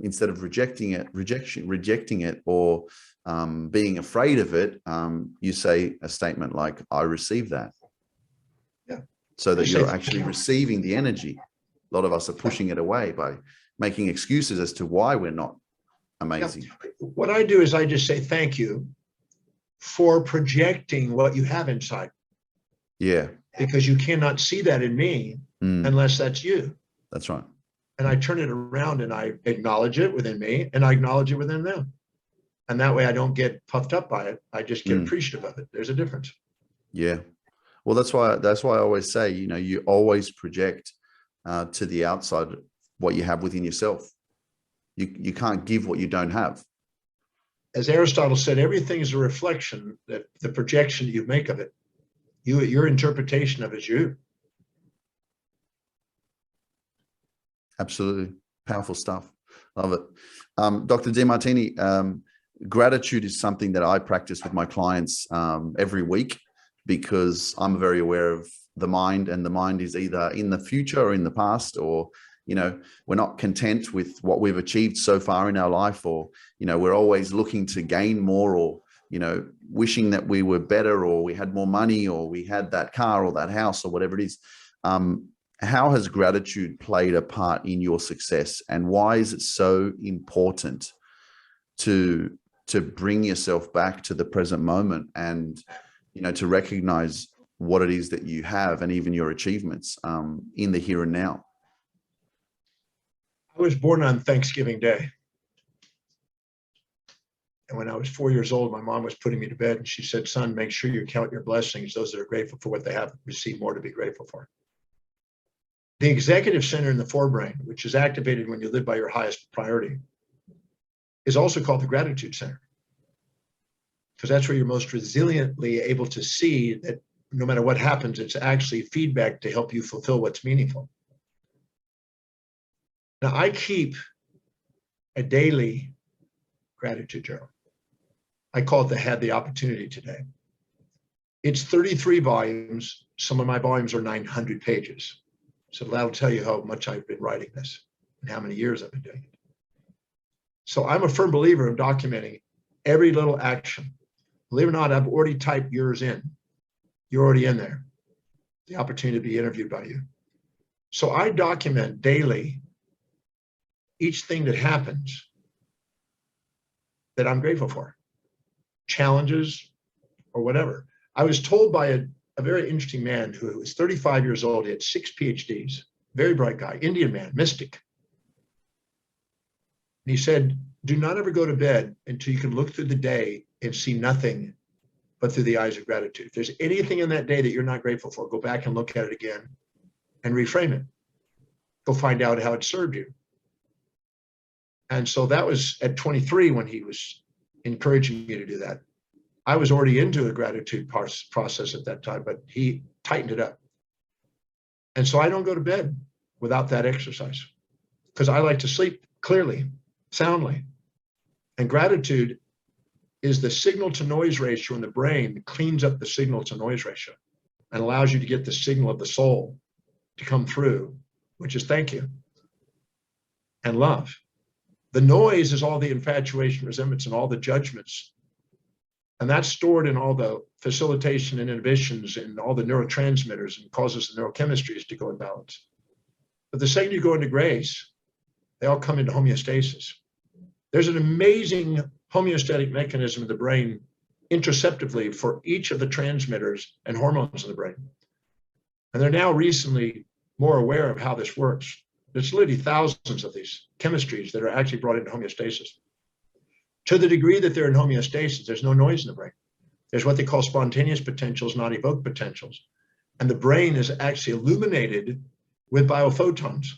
instead of rejecting it or being afraid of it, you say a statement like, I receive that. Yeah. So that you're actually receiving the energy. A lot of us are pushing it away by making excuses as to why we're not amazing. Yeah. What I do is I just say thank you for projecting what you have inside. Yeah. Because you cannot see that in me unless that's you. That's right. And I turn it around and I acknowledge it within me and I acknowledge it within them. And that way I don't get puffed up by it. I just get appreciative of it. There's a difference. Yeah. Well, that's why I always say, you always project to the outside what you have within yourself. You can't give what you don't have. As Aristotle said, everything is a reflection, that the projection you make of it. Your interpretation of it is you. Absolutely. Powerful stuff. Love it. Dr. Demartini, gratitude is something that I practice with my clients every week, because I'm very aware of the mind, and the mind is either in the future or in the past, or, we're not content with what we've achieved so far in our life, or, we're always looking to gain more, or, wishing that we were better, or we had more money, or we had that car or that house or whatever it is. How has gratitude played a part in your success, and why is it so important to bring yourself back to the present moment and, to recognize what it is that you have and even your achievements in the here and now? I was born on Thanksgiving Day. And when I was 4 years old, my mom was putting me to bed and she said, son, make sure you count your blessings. Those that are grateful for what they have receive more to be grateful for. The executive center in the forebrain, which is activated when you live by your highest priority, is also called the gratitude center. Because that's where you're most resiliently able to see that no matter what happens, it's actually feedback to help you fulfill what's meaningful. Now, I keep a daily gratitude journal. I call it Had the Opportunity Today. It's 33 volumes. Some of my volumes are 900 pages. So that'll tell you how much I've been writing this and how many years I've been doing it. So I'm a firm believer in documenting every little action. Believe it or not, I've already typed yours in. You're already in there. The opportunity to be interviewed by you. So I document daily each thing that happens that I'm grateful for, challenges or whatever. I was told by a very interesting man who was 35 years old. He had 6 PhDs, very bright guy, Indian man, mystic. And he said, do not ever go to bed until you can look through the day and see nothing but through the eyes of gratitude. If there's anything in that day that you're not grateful for, go back and look at it again and reframe it. Go find out how it served you. And so that was at 23 when he was encouraging me to do that. I was already into a gratitude process at that time, but he tightened it up. And so I don't go to bed without that exercise, because I like to sleep clearly, soundly. And gratitude is the signal to noise ratio in the brain cleans up the signal to noise ratio and allows you to get the signal of the soul to come through, which is thank you and love. The noise is all the infatuation, resentments, and all the judgments. And that's stored in all the facilitation and inhibitions and all the neurotransmitters and causes the neurochemistries to go in balance. But the second you go into grace, they all come into homeostasis. There's an amazing homeostatic mechanism in the brain introceptively for each of the transmitters and hormones in the brain. And they're now recently more aware of how this works. There's literally thousands of these chemistries that are actually brought into homeostasis. To the degree that they're in homeostasis, there's no noise in the brain. There's what they call spontaneous potentials, not evoked potentials. And the brain is actually illuminated with biophotons.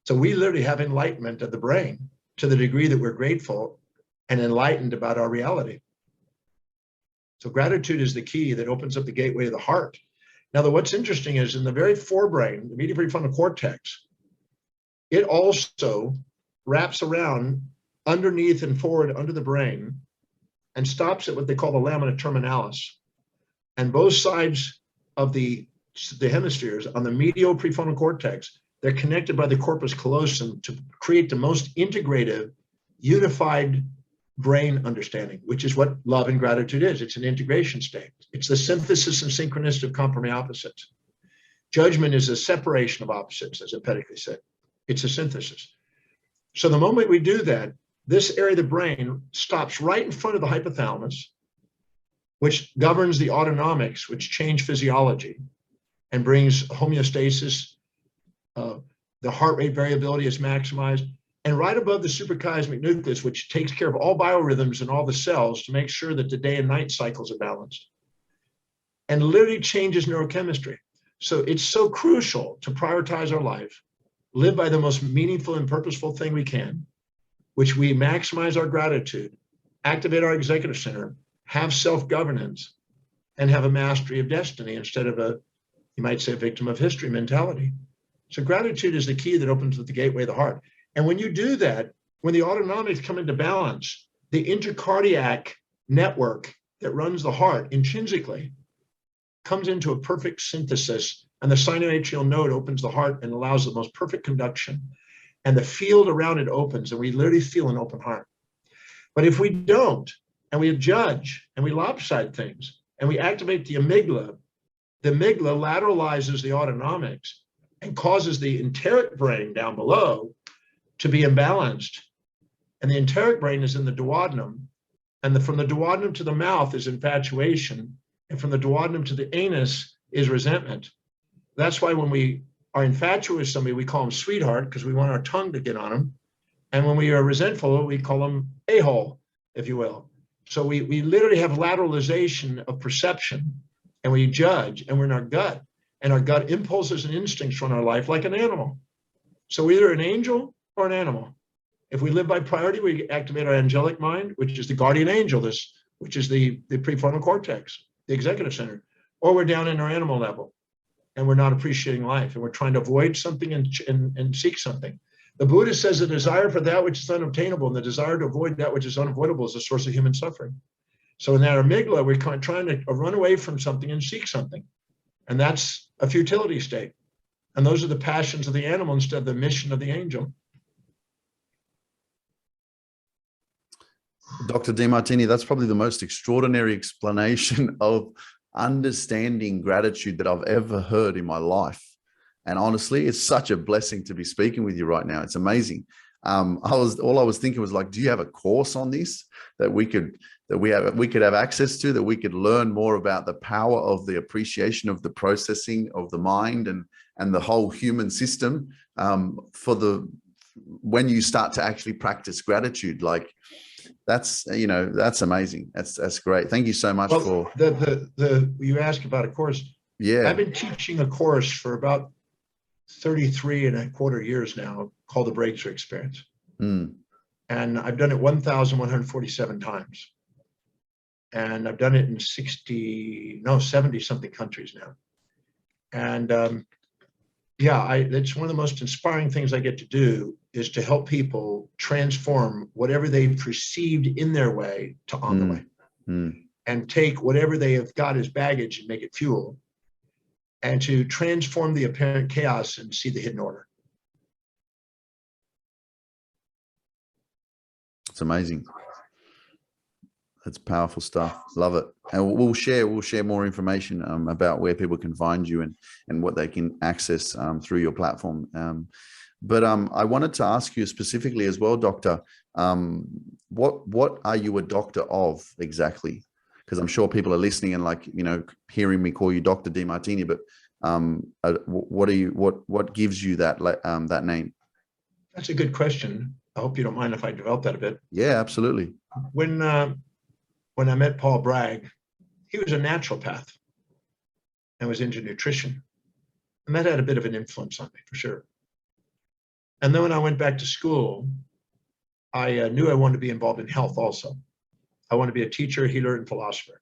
So we literally have enlightenment of the brain to the degree that we're grateful and enlightened about our reality. So gratitude is the key that opens up the gateway of the heart. Now, what's interesting is in the very forebrain, the medial prefrontal cortex, it also wraps around underneath and forward under the brain and stops at what they call the lamina terminalis. And both sides of the hemispheres on the medial prefrontal cortex, they're connected by the corpus callosum to create the most integrative, unified brain understanding, which is what love and gratitude is. It's an integration state. It's the synthesis and synchronicity of complementary opposites. Judgment is a separation of opposites, as Empedocles said. It's a synthesis. So the moment we do that, this area of the brain stops right in front of the hypothalamus, which governs the autonomics, which change physiology and brings homeostasis. The heart rate variability is maximized. And right above the suprachiasmatic nucleus, which takes care of all biorhythms in all the cells to make sure that the day and night cycles are balanced. And literally changes neurochemistry. So it's so crucial to prioritize our life, live by the most meaningful and purposeful thing we can, which we maximize our gratitude, activate our executive center, have self-governance, and have a mastery of destiny instead of a, you might say, a victim of history mentality. So gratitude is the key that opens up the gateway of the heart. And when you do that, when the autonomics come into balance, the intercardiac network that runs the heart intrinsically comes into a perfect synthesis, and the sinoatrial node opens the heart and allows the most perfect conduction. And the field around it opens, and we literally feel an open heart. But if we don't, and we judge, and we lopside things, and we activate the amygdala lateralizes the autonomics and causes the enteric brain down below to be imbalanced. And the enteric brain is in the duodenum, and from the duodenum to the mouth is infatuation, and from the duodenum to the anus is resentment. That's why when we are infatuated with somebody, we call them sweetheart because we want our tongue to get on them. And when we are resentful, we call them a-hole, if you will. So we literally have lateralization of perception, and we judge, and we're in our gut. And our gut impulses and instincts run our life like an animal. So we're either an angel or an animal. If we live by priority, we activate our angelic mind, which is the guardian angel, which is the prefrontal cortex, the executive center, or we're down in our animal level and we're not appreciating life and we're trying to avoid something and seek something. The Buddha says the desire for that which is unobtainable and the desire to avoid that which is unavoidable is the source of human suffering. So in that amygdala, we're trying to run away from something and seek something. And that's a futility state. And those are the passions of the animal instead of the mission of the angel. Dr. Demartini, that's probably the most extraordinary explanation of understanding gratitude that I've ever heard in my life. And honestly, it's such a blessing to be speaking with you right now. It's amazing. All I was thinking was like, do you have a course on this that we could have access to, that we could learn more about the power of the appreciation of the processing of the mind and the whole human system when you start to actually practice gratitude? Like that's amazing. That's great. Thank you so much for you asked about a course. Yeah. I've been teaching a course for about 33 and a quarter years now called the Breakthrough Experience. And I've done it 1,147 times. And I've done it in 70 something countries now. And it's one of the most inspiring things I get to do is to help people transform whatever they perceived in their way to on the way. and take whatever they have got as baggage and make it fuel, and to transform the apparent chaos and see the hidden order. It's amazing. That's powerful stuff. Love it. And we'll share more information about where people can find you and what they can access through your platform. But I wanted to ask you specifically as well, Doctor, what are you a doctor of exactly? Because I'm sure people are listening and, like, you know, hearing me call you Dr. Demartini, but what gives you that name? That's a good question. I hope you don't mind if I develop that a bit. Yeah, absolutely. When I met Paul Bragg, he was a naturopath and was into nutrition. And that had a bit of an influence on me, for sure. And then when I went back to school, I knew I wanted to be involved in health also. I wanted to be a teacher, healer, and philosopher.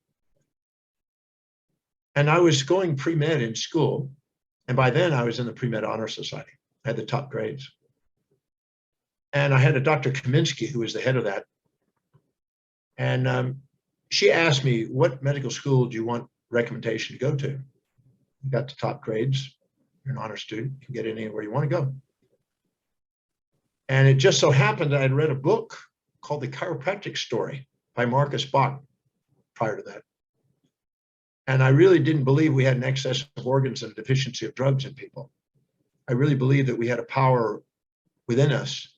And I was going pre-med in school. And by then I was in the pre-med honor society. I had the top grades. And I had a Dr. Kaminsky, who was the head of that. And she asked me, what medical school do you want recommendation to go to? You got the top grades, you're an honor student, you can get anywhere you want to go. And it just so happened that I'd read a book called The Chiropractic Story by Marcus Bach prior to that. And I really didn't believe we had an excess of organs and a deficiency of drugs in people. I really believed that we had a power within us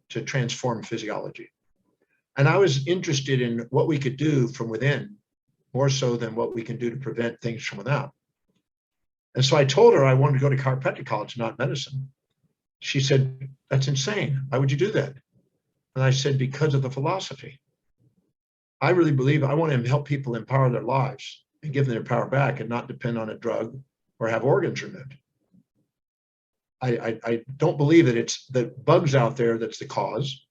to transform physiology. And I was interested in what we could do from within, more so than what we can do to prevent things from without. And so I told her I wanted to go to chiropractic college, not medicine. She said, that's insane. Why would you do that? And I said, because of the philosophy. I really believe I want to help people empower their lives and give them their power back and not depend on a drug or have organs removed. I don't believe that it's the bugs out there that's the cause,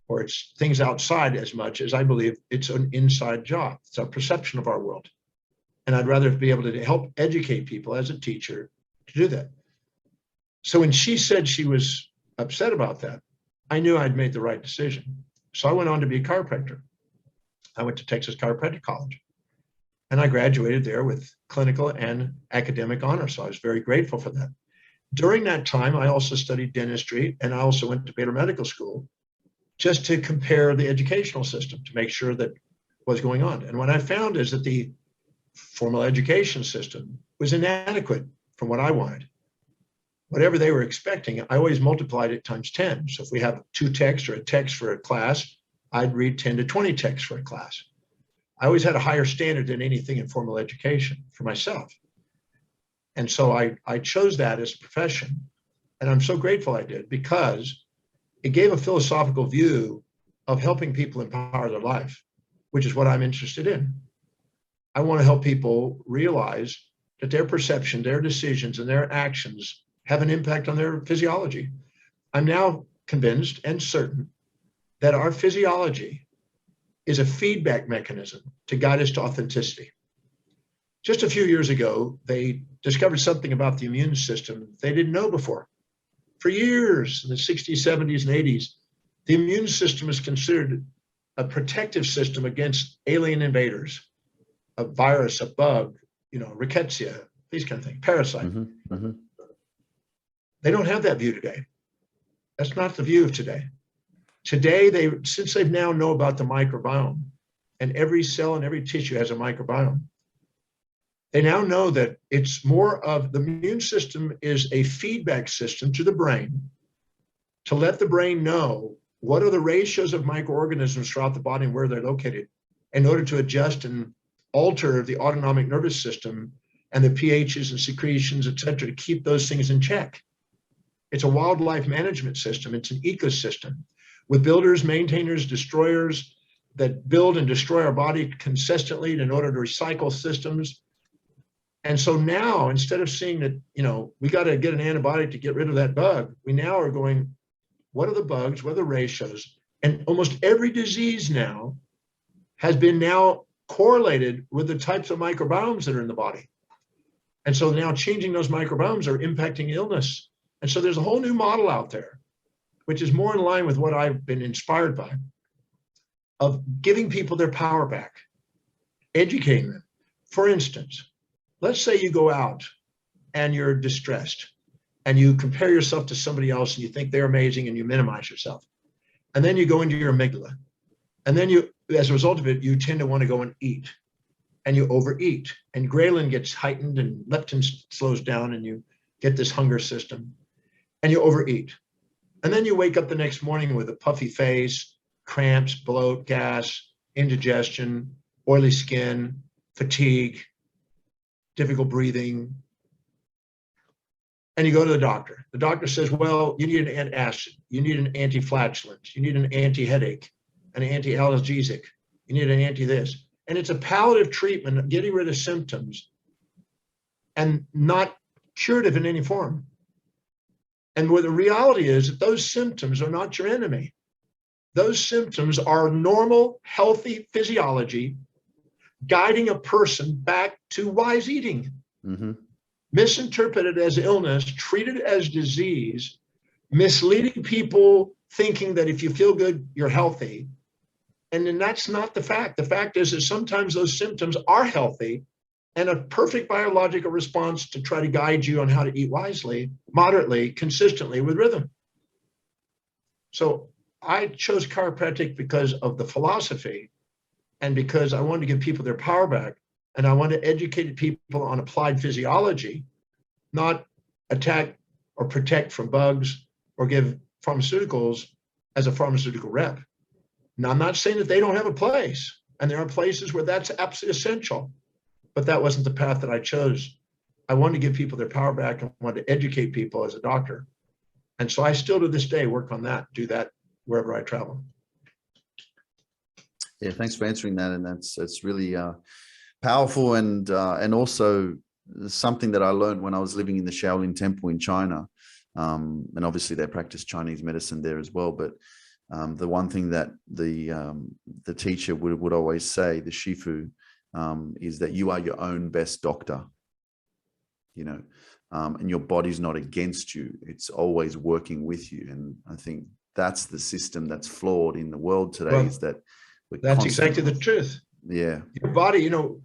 or it's things outside, as much as I believe it's an inside job. It's a perception of our world. And I'd rather be able to help educate people as a teacher to do that. So when she said she was upset about that, I knew I'd made the right decision. So I went on to be a chiropractor. I went to Texas Chiropractic College, and I graduated there with clinical and academic honors. So I was very grateful for that. During that time, I also studied dentistry, and I also went to Baylor Medical School just to compare the educational system to make sure that what's going on. And what I found is that the formal education system was inadequate from what I wanted. Whatever they were expecting, I always multiplied it times 10. So if we have 2 texts or a text for a class, I'd read 10 to 20 texts for a class. I always had a higher standard than anything in formal education for myself. And so I chose that as a profession. And I'm so grateful I did, because it gave a philosophical view of helping people empower their life, which is what I'm interested in. I want to help people realize that their perception, their decisions, and their actions have an impact on their physiology. I'm now convinced and certain that our physiology is a feedback mechanism to guide us to authenticity. Just a few years ago, they discovered something about the immune system they didn't know before. For years, in the 60s, 70s, and 80s, the immune system is considered a protective system against alien invaders, a virus, a bug, rickettsia, these kind of things, parasite. They don't have that view today. That's not the view of today. Today, since they now know about the microbiome, and every cell and every tissue has a microbiome, they now know that it's more of the immune system is a feedback system to the brain to let the brain know what are the ratios of microorganisms throughout the body and where they're located in order to adjust and alter the autonomic nervous system and the pHs and secretions, et cetera, to keep those things in check. It's a wildlife management system. It's an ecosystem with builders, maintainers, destroyers that build and destroy our body consistently in order to recycle systems. And so now, instead of seeing that, we got to get an antibiotic to get rid of that bug, we now are going, what are the bugs? What are the ratios? And almost every disease now has been now correlated with the types of microbiomes that are in the body. And so now changing those microbiomes are impacting illness. And so there's a whole new model out there, which is more in line with what I've been inspired by, of giving people their power back, educating them. For instance, let's say you go out and you're distressed and you compare yourself to somebody else and you think they're amazing and you minimize yourself. And then you go into your amygdala. And then you, as a result of it, you tend to want to go and eat. And you overeat. And ghrelin gets heightened and leptin slows down and you get this hunger system. And you overeat. And then you wake up the next morning with a puffy face, cramps, bloat, gas, indigestion, oily skin, fatigue, difficult breathing. And you go to the doctor. The doctor says, well, you need an antacid, you need an anti-flatulent, you need an anti-headache, an anti-analgesic, you need an anti-this. And it's a palliative treatment, getting rid of symptoms and not curative in any form. And what the reality is that those symptoms are not your enemy. Those symptoms are normal, healthy physiology guiding a person back to wise eating. Mm-hmm. Misinterpreted as illness, treated as disease, misleading people thinking that if you feel good, you're healthy. And then that's not the fact. The fact is that sometimes those symptoms are healthy and a perfect biological response to try to guide you on how to eat wisely, moderately, consistently with rhythm. So I chose chiropractic because of the philosophy and because I wanted to give people their power back. And I want to educate people on applied physiology, not attack or protect from bugs or give pharmaceuticals as a pharmaceutical rep. Now, I'm not saying that they don't have a place, and there are places where that's absolutely essential, but that wasn't the path that I chose. I wanted to give people their power back and wanted to educate people as a doctor. And so I still to this day work on that, do that wherever I travel. Yeah, thanks for answering that. And it's really powerful and also something that I learned when I was living in the Shaolin Temple in China. And obviously they practice Chinese medicine there as well. But the one thing that the teacher would always say, the Shifu, is that you are your own best doctor, you know, and your body's not against you. It's always working with you. And I think that's the system that's flawed in the world today, well, is that that's exactly the truth. Yeah. Your body, you know,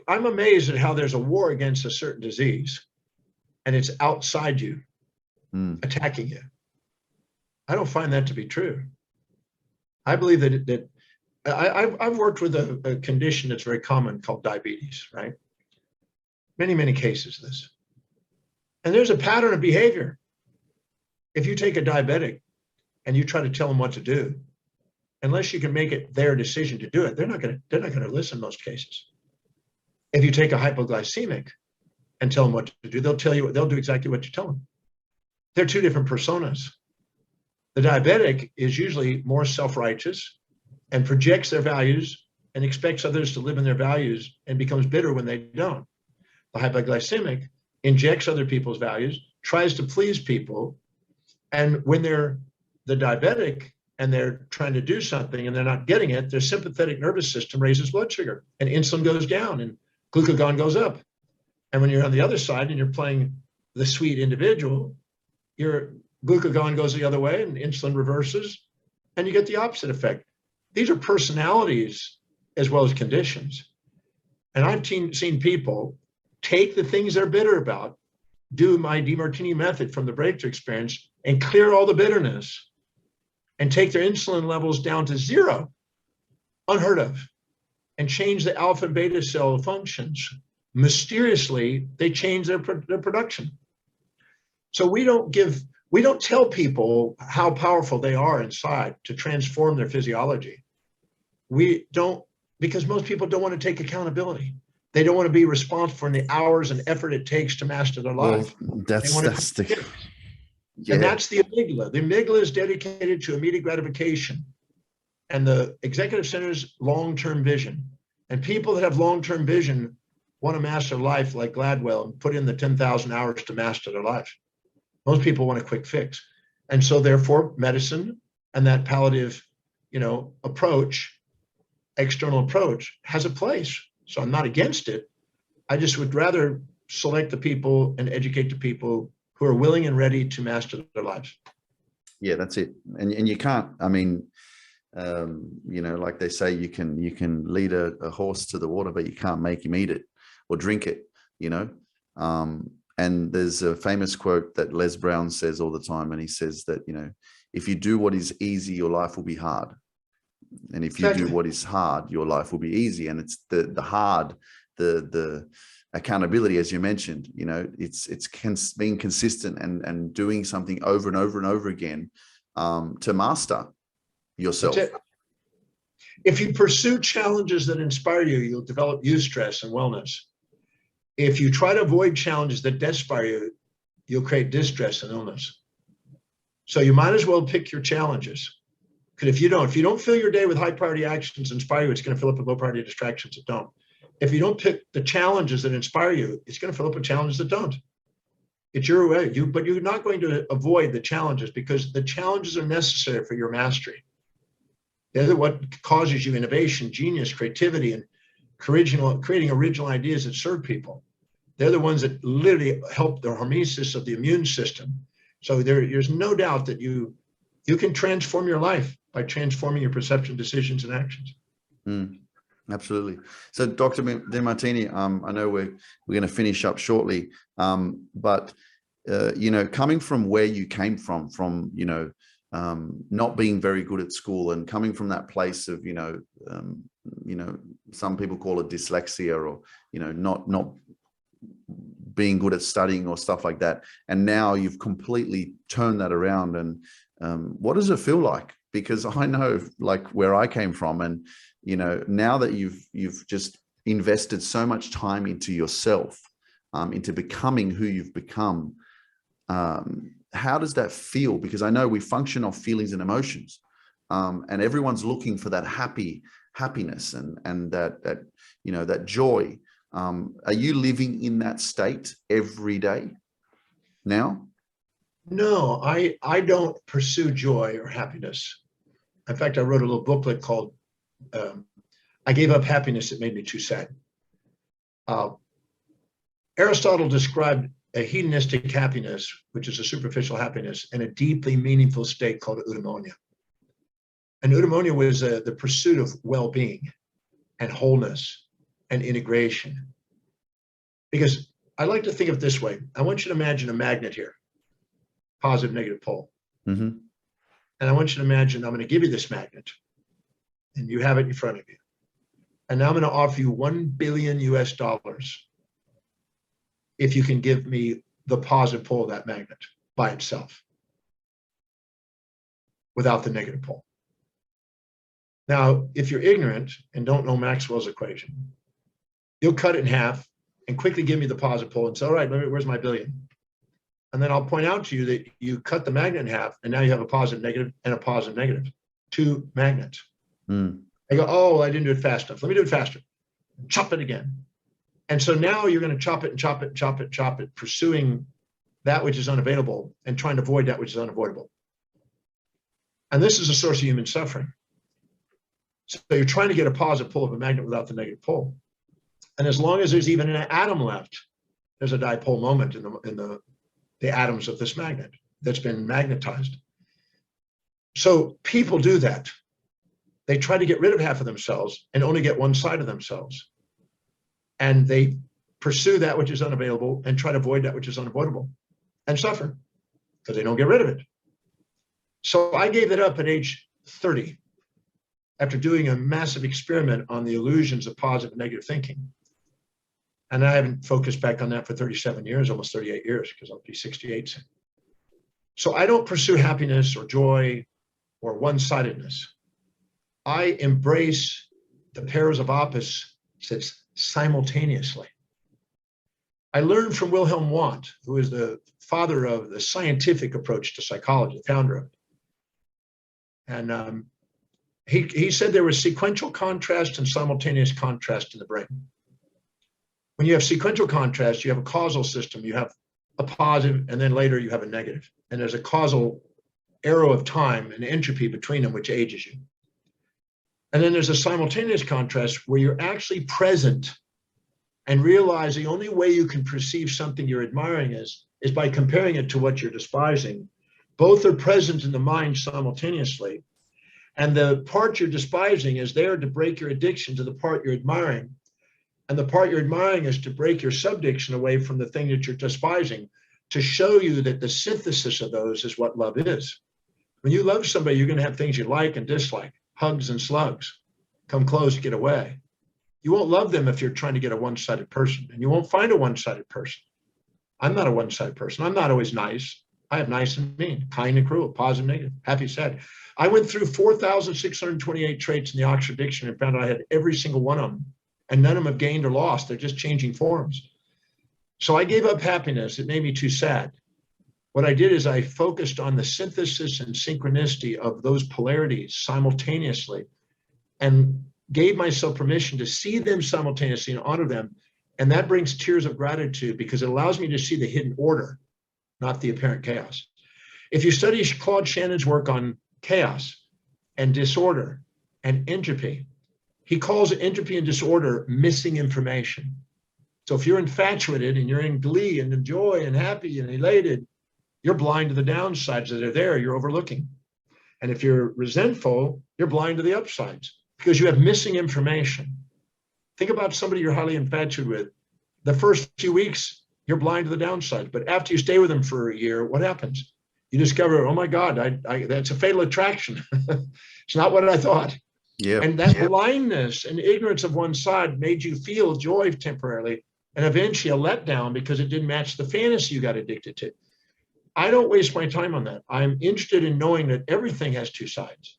I'm amazed at how there's a war against a certain disease and it's outside you, attacking you. I don't find that to be true. I believe that I've worked with a condition that's very common called diabetes, right? Many cases of this. And there's a pattern of behavior. If you take a diabetic and you try to tell them what to do, unless you can make it their decision to do it, they're not going to listen in most cases. If you take a hypoglycemic and tell them what to do, they'll do exactly what you tell them. They're two different personas. The diabetic is usually more self-righteous and projects their values and expects others to live in their values and becomes bitter when they don't. The hypoglycemic injects other people's values, tries to please people, and when they're the diabetic and they're trying to do something and they're not getting it, their sympathetic nervous system raises blood sugar and insulin goes down and glucagon goes up. And when you're on the other side and you're playing the sweet individual, your glucagon goes the other way and insulin reverses and you get the opposite effect. These are personalities as well as conditions. And I've seen people take the things they're bitter about, do my Demartini method from the breakthrough experience and clear all the bitterness and take their insulin levels down to 0, unheard of, and change the alpha and beta cell functions. Mysteriously, they change their production. So we don't tell people how powerful they are inside to transform their physiology. We don't, because most people don't want to take accountability. They don't want to be responsible for the hours and effort it takes to master their life. Well, that's the yeah. And that's the amygdala. The amygdala is dedicated to immediate gratification and the executive center's long-term vision. And people that have long-term vision want to master life like Gladwell and put in the 10,000 hours to master their life. Most people want a quick fix. And so therefore medicine and that palliative, approach, external approach has a place. So I'm not against it. I just would rather select the people and educate the people who are willing and ready to master their lives. Yeah, that's it. And you can't, Like they say, you can lead a horse to the water, but you can't make him eat it or drink it, and there's a famous quote that Les Brown says all the time. And he says that, if you do what is easy, your life will be hard. And if you do what is hard, your life will be easy. And it's the hard, the accountability, as you mentioned, it's being consistent and doing something over and over and over again to master yourself. If you pursue challenges that inspire you, you'll develop eustress and wellness. If you try to avoid challenges that inspire you, you'll create distress and illness. So you might as well pick your challenges. Because if you don't fill your day with high priority actions that inspire you, it's going to fill up with low priority distractions that don't. If you don't pick the challenges that inspire you, it's going to fill up with challenges that don't. It's your way. But you're not going to avoid the challenges, because the challenges are necessary for your mastery. They're what causes you innovation, genius, creativity, and creating original ideas that serve people. They're the ones that literally help the hormesis of the immune system. So there's no doubt that you can transform your life by transforming your perception, decisions, and actions. Absolutely. So, Dr. Demartini, I know we're going to finish up shortly, but coming from where you came from not being very good at school, and coming from that place of some people call it dyslexia, or not being good at studying or stuff like that, and now you've completely turned that around. And what does it feel like? Because I know, like, where I came from, and now that you've just invested so much time into yourself, into becoming who you've become, how does that feel? Because I know we function off feelings and emotions, and everyone's looking for that happiness and that joy. Are you living in that state every day now? No, I don't pursue joy or happiness. In fact, I wrote a little booklet called I Gave Up Happiness, It Made Me Too Sad. Aristotle described a hedonistic happiness, which is a superficial happiness, and a deeply meaningful state called eudaimonia. And eudaimonia was the pursuit of well-being and wholeness and integration. Because I like to think of it this way. I want you to imagine a magnet here, positive, negative pole. Mm-hmm. And I want you to imagine I'm going to give you this magnet, and you have it in front of you. And now I'm going to offer you $1 billion if you can give me the positive pole of that magnet by itself, without the negative pole. Now, if you're ignorant and don't know Maxwell's equation, you'll cut it in half and quickly give me the positive pole and say, all right, where's my billion? And then I'll point out to you that you cut the magnet in half, and now you have a positive negative and a positive negative, two magnets. I go, oh, I didn't do it fast enough. Let me do it faster. Chop it again. And so now you're going to chop it and chop it and chop it and chop it, pursuing that which is unavailable and trying to avoid that which is unavoidable. And this is a source of human suffering. So you're trying to get a positive pull of a magnet without the negative pole. And as long as there's even an atom left, there's a dipole moment in the atoms of this magnet that's been magnetized. So people do that. They try to get rid of half of themselves and only get one side of themselves. And they pursue that which is unavailable and try to avoid that which is unavoidable and suffer because they don't get rid of it. So I gave it up at age 30 after doing a massive experiment on the illusions of positive and negative thinking. And I haven't focused back on that for 37 years, almost 38 years, because I'll be 68 soon. So I don't pursue happiness or joy or one-sidedness. I embrace the pairs of opposites simultaneously. I learned from Wilhelm Wundt, who is the father of the scientific approach to psychology, the founder of it. And he said there was sequential contrast and simultaneous contrast in the brain. When you have sequential contrast, you have a causal system. You have a positive, and then later you have a negative. And there's a causal arrow of time and entropy between them, which ages you. And then there's a simultaneous contrast where you're actually present and realize the only way you can perceive something you're admiring is by comparing it to what you're despising. Both are present in the mind simultaneously. And the part you're despising is there to break your addiction to the part you're admiring. And the part you're admiring is to break your subdiction away from the thing that you're despising, to show you that the synthesis of those is what love is. When you love somebody, you're going to have things you like and dislike, hugs and slugs, come close, get away. You won't love them if you're trying to get a one-sided person, and you won't find a one-sided person. I'm not a one-sided person. I'm not always nice. I have nice and mean, kind and cruel, positive, negative, happy, sad. I went through 4,628 traits in the Oxford Dictionary and found out I had every single one of them, and none of them have gained or lost. They're just changing forms. So I gave up happiness. It made me too sad. What I did is I focused on the synthesis and synchronicity of those polarities simultaneously and gave myself permission to see them simultaneously and honor them. And that brings tears of gratitude because it allows me to see the hidden order, not the apparent chaos. If you study Claude Shannon's work on chaos and disorder and entropy, he calls entropy and disorder missing information. So if you're infatuated and you're in glee and joy and happy and elated, you're blind to the downsides that are there, you're overlooking. And if you're resentful, you're blind to the upsides because you have missing information. Think about somebody you're highly infatuated with. The first few weeks, you're blind to the downside. But after you stay with them for a year, what happens? You discover, oh my God, that's a fatal attraction. It's not what I thought. Yeah. And that blindness and ignorance of one side made you feel joy temporarily and eventually a letdown because it didn't match the fantasy you got addicted to. I don't waste my time on that. I'm interested in knowing that everything has two sides.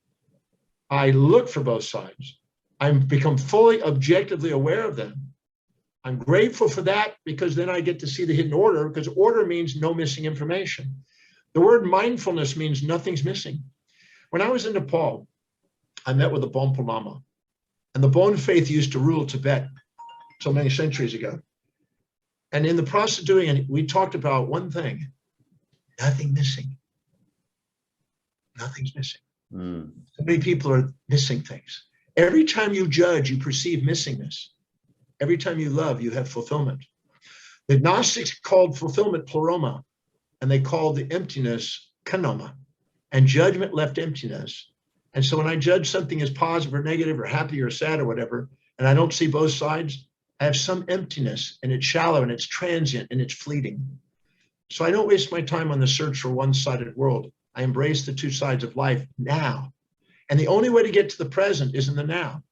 I look for both sides. I've become fully objectively aware of them. I'm grateful for that because then I get to see the hidden order, because order means no missing information. The word mindfulness means nothing's missing. When I was in Nepal, I met with the Bonpo Lama, and the Bon faith used to rule Tibet so many centuries ago. And in the process of doing it, we talked about one thing: nothing missing. Nothing's missing. So many people are missing things. Every time you judge, you perceive missingness. Every time you love, you have fulfillment. The Gnostics called fulfillment pleroma, and they called the emptiness kanoma, and judgment left emptiness. And so when I judge something as positive or negative or happy or sad or whatever, and I don't see both sides, I have some emptiness, and it's shallow and it's transient and it's fleeting. So I don't waste my time on the search for one-sided world. I embrace the two sides of life now. And the only way to get to the present is in the now.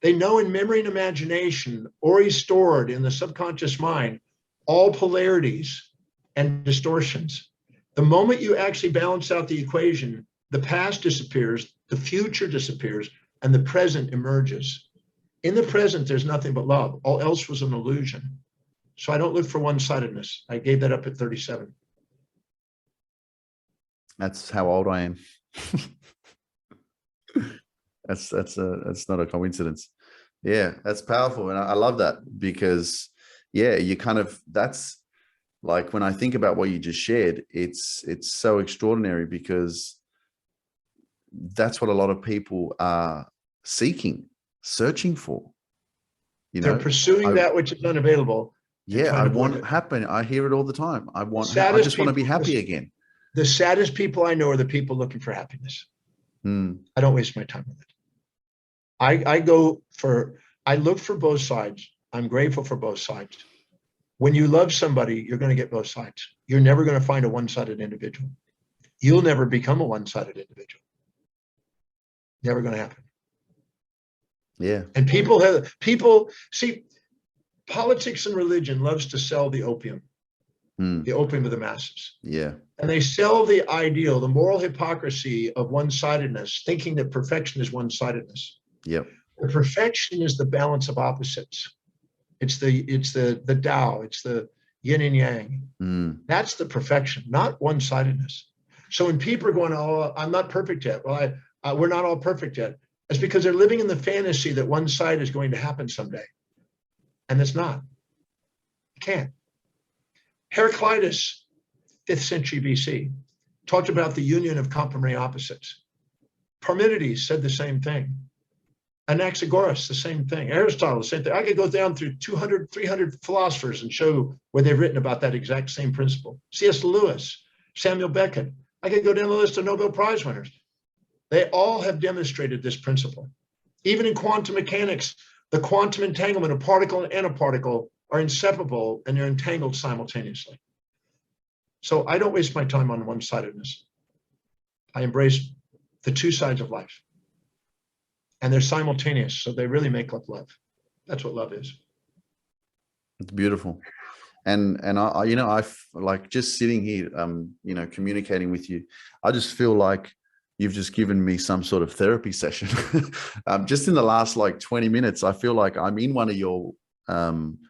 They know in memory and imagination, already stored in the subconscious mind, all polarities and distortions. The moment you actually balance out the equation, the past disappears, the future disappears, and the present emerges. In the present, there's nothing but love. All else was an illusion. So I don't look for one-sidedness. I gave that up at 37. That's how old I am. That's not a coincidence. Yeah, that's powerful. And I love that because, yeah, you kind of, that's like when I think about what you just shared, it's so extraordinary because that's what a lot of people are searching for. You know, they're pursuing that which is unavailable. Yeah, I want it to happen. I hear it all the time. I just want to be happy again. The saddest people I know are the people looking for happiness. I don't waste my time with it. I look for both sides. I'm grateful for both sides. When you love somebody, you're going to get both sides. You're never going to find a one-sided individual. You'll never become a one-sided individual. Never going to happen. Yeah. And people see, politics and religion loves to sell the opium of the masses. Yeah. And they sell the ideal, the moral hypocrisy of one-sidedness, thinking that perfection is one-sidedness. Yep. The perfection is the balance of opposites. It's the Tao, it's the yin and yang. That's the perfection, not one-sidedness. So when people are going, oh, I'm not perfect yet. Well, we're not all perfect yet. It's because they're living in the fantasy that one side is going to happen someday. And it's not. It can't. Heraclitus, 5th century BC, talked about the union of complementary opposites. Parmenides said the same thing. Anaxagoras, the same thing. Aristotle, the same thing. I could go down through 200, 300 philosophers and show where they've written about that exact same principle. C.S. Lewis, Samuel Beckett. I could go down the list of Nobel Prize winners. They all have demonstrated this principle. Even in quantum mechanics, the quantum entanglement of particle and antiparticle are inseparable and they're entangled simultaneously. So I don't waste my time on one-sidedness. I embrace the two sides of life. And they're simultaneous, so they really make up love. That's what love is. It's beautiful. And I you know, I like just sitting here, you know, communicating with you, I just feel like you've just given me some sort of therapy session. Just in the last like 20 minutes, I feel like I'm in one of your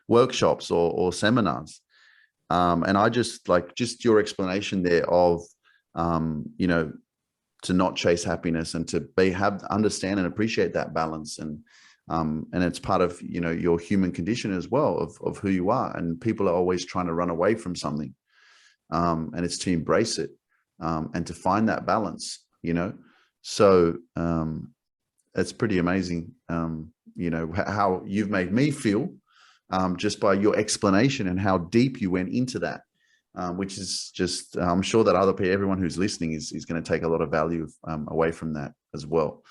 workshops or seminars. And I just like just your explanation there of, you know, to not chase happiness and to understand and appreciate that balance. And it's part of, you know, your human condition as well of who you are. And people are always trying to run away from something. And it's to embrace it and to find that balance, you know. So it's pretty amazing, you know, how you've made me feel just by your explanation and how deep you went into that, which is just, I'm sure that everyone who's listening is going to take a lot of value away from that as well.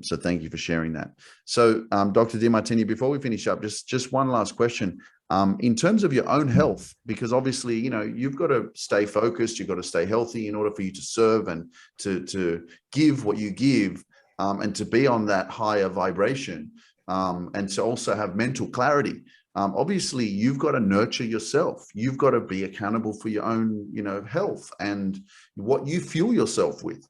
So thank you for sharing that. So Dr. Demartini, before we finish up, just one last question. In terms of your own health, because obviously, you know, you've got to stay focused, you've got to stay healthy in order for you to serve and to give what you give, and to be on that higher vibration, and to also have mental clarity. Obviously, you've got to nurture yourself. You've got to be accountable for your own, you know, health and what you fuel yourself with.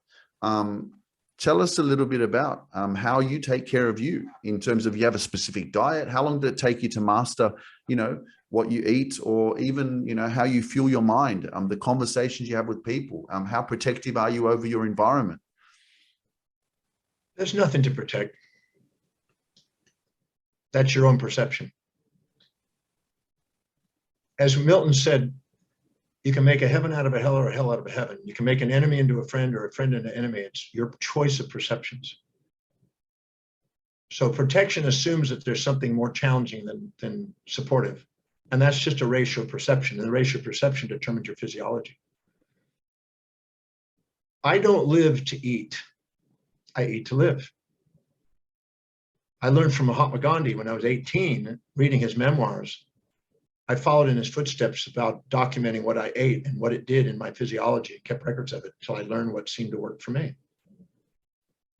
Tell us a little bit about how you take care of you in terms of, you have a specific diet. How long did it take you to master, you know, what you eat, or even, you know, how you fuel your mind, the conversations you have with people, how protective are you over your environment? There's nothing to protect. That's your own perception. As Milton said, you can make a heaven out of a hell or a hell out of a heaven. You can make an enemy into a friend or a friend into an enemy. It's your choice of perceptions. So protection assumes that there's something more challenging than supportive. And that's just a ratio of perception. And the ratio of perception determines your physiology. I don't live to eat. I eat to live. I learned from Mahatma Gandhi when I was 18, reading his memoirs. I followed in his footsteps about documenting what I ate and what it did in my physiology, kept records of it until I learned what seemed to work for me.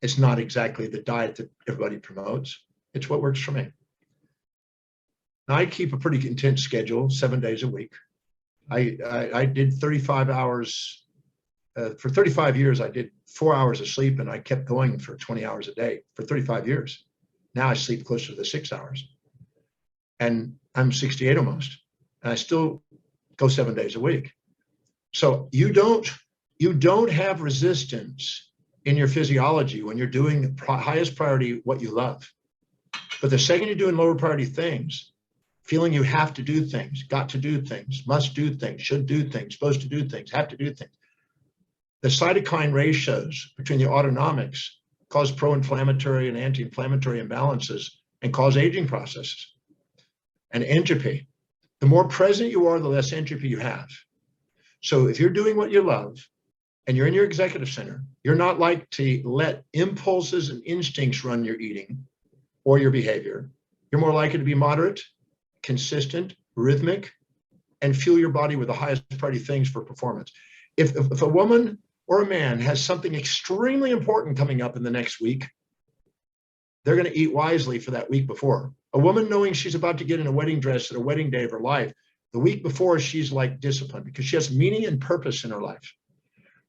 It's not exactly the diet that everybody promotes. It's what works for me. Now, I keep a pretty intense schedule, 7 days a week. I did 35 hours. For 35 years, I did 4 hours of sleep, and I kept going for 20 hours a day for 35 years. Now I sleep closer to the 6 hours. And I'm 68 almost, and I still go 7 days a week. So you don't have resistance in your physiology when you're doing highest priority what you love. But the second you're doing lower priority things, feeling you have to do things, got to do things, must do things, should do things, supposed to do things, have to do things, the cytokine ratios between the autonomics cause pro-inflammatory and anti-inflammatory imbalances and cause aging processes. And entropy. The more present you are, the less entropy you have. So if you're doing what you love and you're in your executive center, you're not like to let impulses and instincts run your eating or your behavior. You're more likely to be moderate, consistent, rhythmic, and fuel your body with the highest priority things for performance. If a woman or a man has something extremely important coming up in the next week, they're going to eat wisely for that week before. A woman knowing she's about to get in a wedding dress at a wedding day of her life, the week before, she's like disciplined because she has meaning and purpose in her life.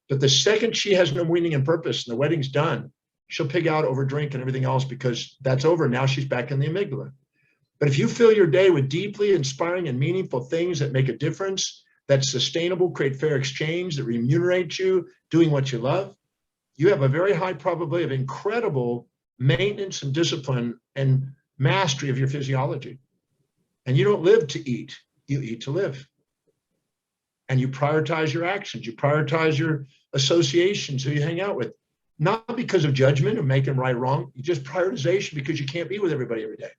But the second she has no meaning and purpose and the wedding's done, she'll pig out over drink and everything else because that's over. Now she's back in the amygdala. But if you fill your day with deeply inspiring and meaningful things that make a difference, that's sustainable, create fair exchange, that remunerate you, doing what you love, you have a very high probability of incredible maintenance and discipline and mastery of your physiology. And you don't live to eat, you eat to live. And you prioritize your actions, you prioritize your associations, who you hang out with, not because of judgment or making right or wrong, you just prioritization because you can't be with everybody every day.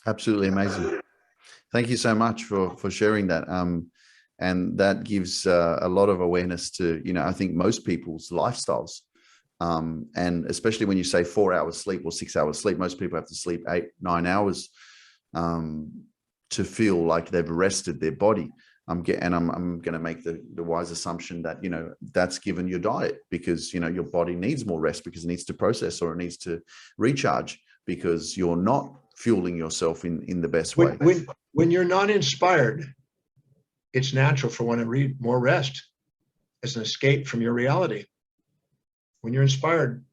Absolutely amazing. Thank you so much for sharing that. And that gives a lot of awareness to, I think most people's lifestyles. And especially when you say 4 hours sleep or 6 hours sleep, most people have to sleep 8-9 hours to feel like they've rested their body. I'm going to make the wise assumption that, that's given your diet, because, your body needs more rest because it needs to process, or it needs to recharge because you're not fueling yourself in the best way. When you're not inspired, it's natural for one to need more rest as an escape from your reality. When you're inspired,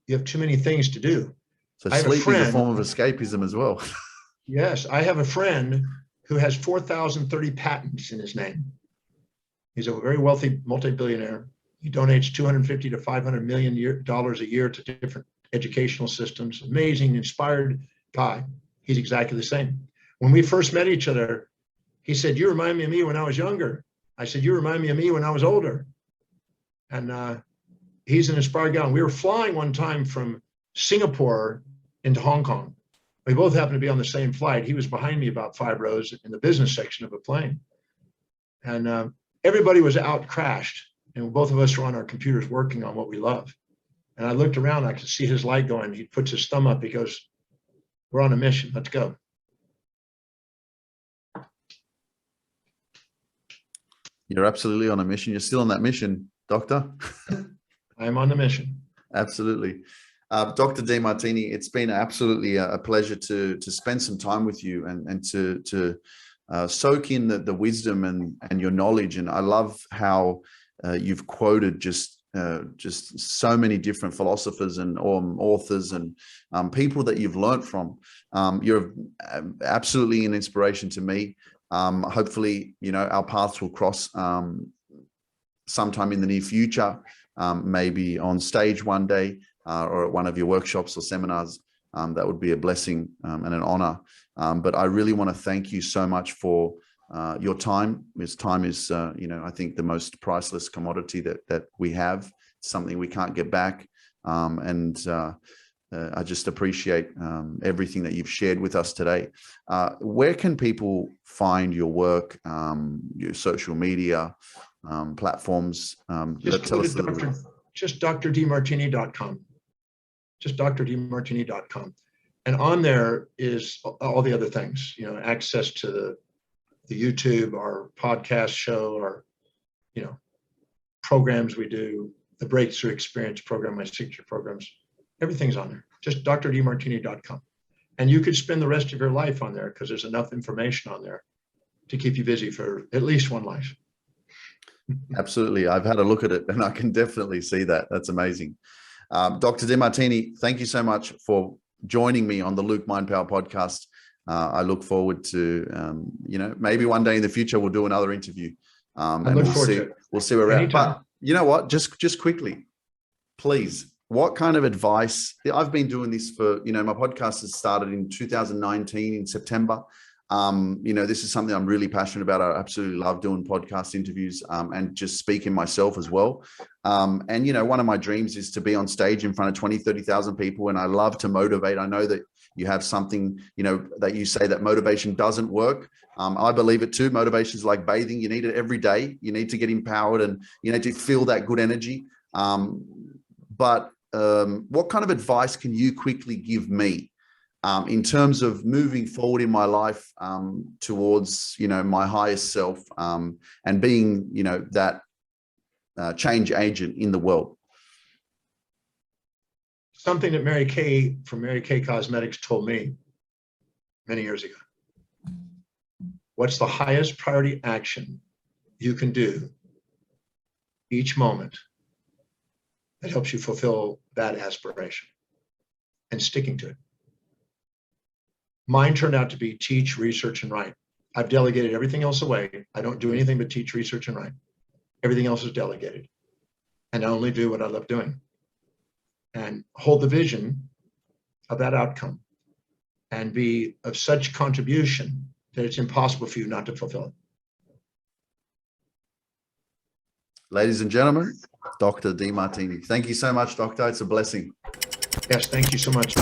you have too many things to do. So sleep is a form of escapism as well. Yes, I have a friend who has 4,030 patents in his name. He's a very wealthy multi-billionaire. He donates $250 to $500 million a year to different educational systems. Amazing, inspired guy. He's exactly the same. When we first met each other, he said, "You remind me of me when I was younger." I said, "You remind me of me when I was older." And he's an inspired guy. And we were flying one time from Singapore into Hong Kong. We both happened to be on the same flight. He was behind me about 5 rows in the business section of a plane. And everybody was out crashed. And both of us were on our computers working on what we love. And I looked around, I could see his light going. He puts his thumb up. He goes, "We're on a mission. Let's go." You're absolutely on a mission. You're still on that mission, Doctor. I am on the mission. Absolutely. Dr. Demartini, it's been absolutely a pleasure to spend some time with you and to soak in the wisdom and your knowledge. And I love how you've quoted just so many different philosophers and authors and people that you've learned from. You're absolutely an inspiration to me. Hopefully, our paths will cross sometime in the near future, maybe on stage one day, or at one of your workshops or seminars. That would be a blessing and an honor. But I really want to thank you so much for your time. Because time is, I think the most priceless commodity that we have. It's something we can't get back. I just appreciate everything that you've shared with us today. Where can people find your work, your social media platforms? Just drdemartini.com. Just drdemartini.com. And on there is all the other things, access to the YouTube, our podcast show, our, programs we do, the Breakthrough Experience program, my signature programs. Everything's on there. Just drdemartini.com. And you could spend the rest of your life on there because there's enough information on there to keep you busy for at least one life. Absolutely. I've had a look at it and I can definitely see that. That's amazing. Dr. Demartini, thank you so much for joining me on the Luke Mind Power podcast. I look forward to, maybe one day in the future, we'll do another interview. And we'll see where we're at. But you know what, just quickly, please, what kind of advice? I've been doing this for, my podcast has started in 2019 in September. This is something I'm really passionate about. I absolutely love doing podcast interviews and just speaking myself as well. One of my dreams is to be on stage in front of 20, 30,000 people. And I love to motivate. I know that you have something, that you say that motivation doesn't work. I believe it too. Motivation is like bathing. You need it every day. You need to get empowered and you need to feel that good energy. But what kind of advice can you quickly give me in terms of moving forward in my life towards, my highest self and being, that change agent in the world? Something that Mary Kay from Mary Kay Cosmetics told me many years ago. What's the highest priority action you can do each moment that helps you fulfill that aspiration and sticking to it? Mine turned out to be teach, research, and write. I've delegated everything else away. I don't do anything but teach, research, and write. Everything else is delegated. And I only do what I love doing. And hold the vision of that outcome and be of such contribution that it's impossible for you not to fulfill it. Ladies and gentlemen, Dr. Demartini. Thank you so much, Doctor. It's a blessing. Yes, thank you so much.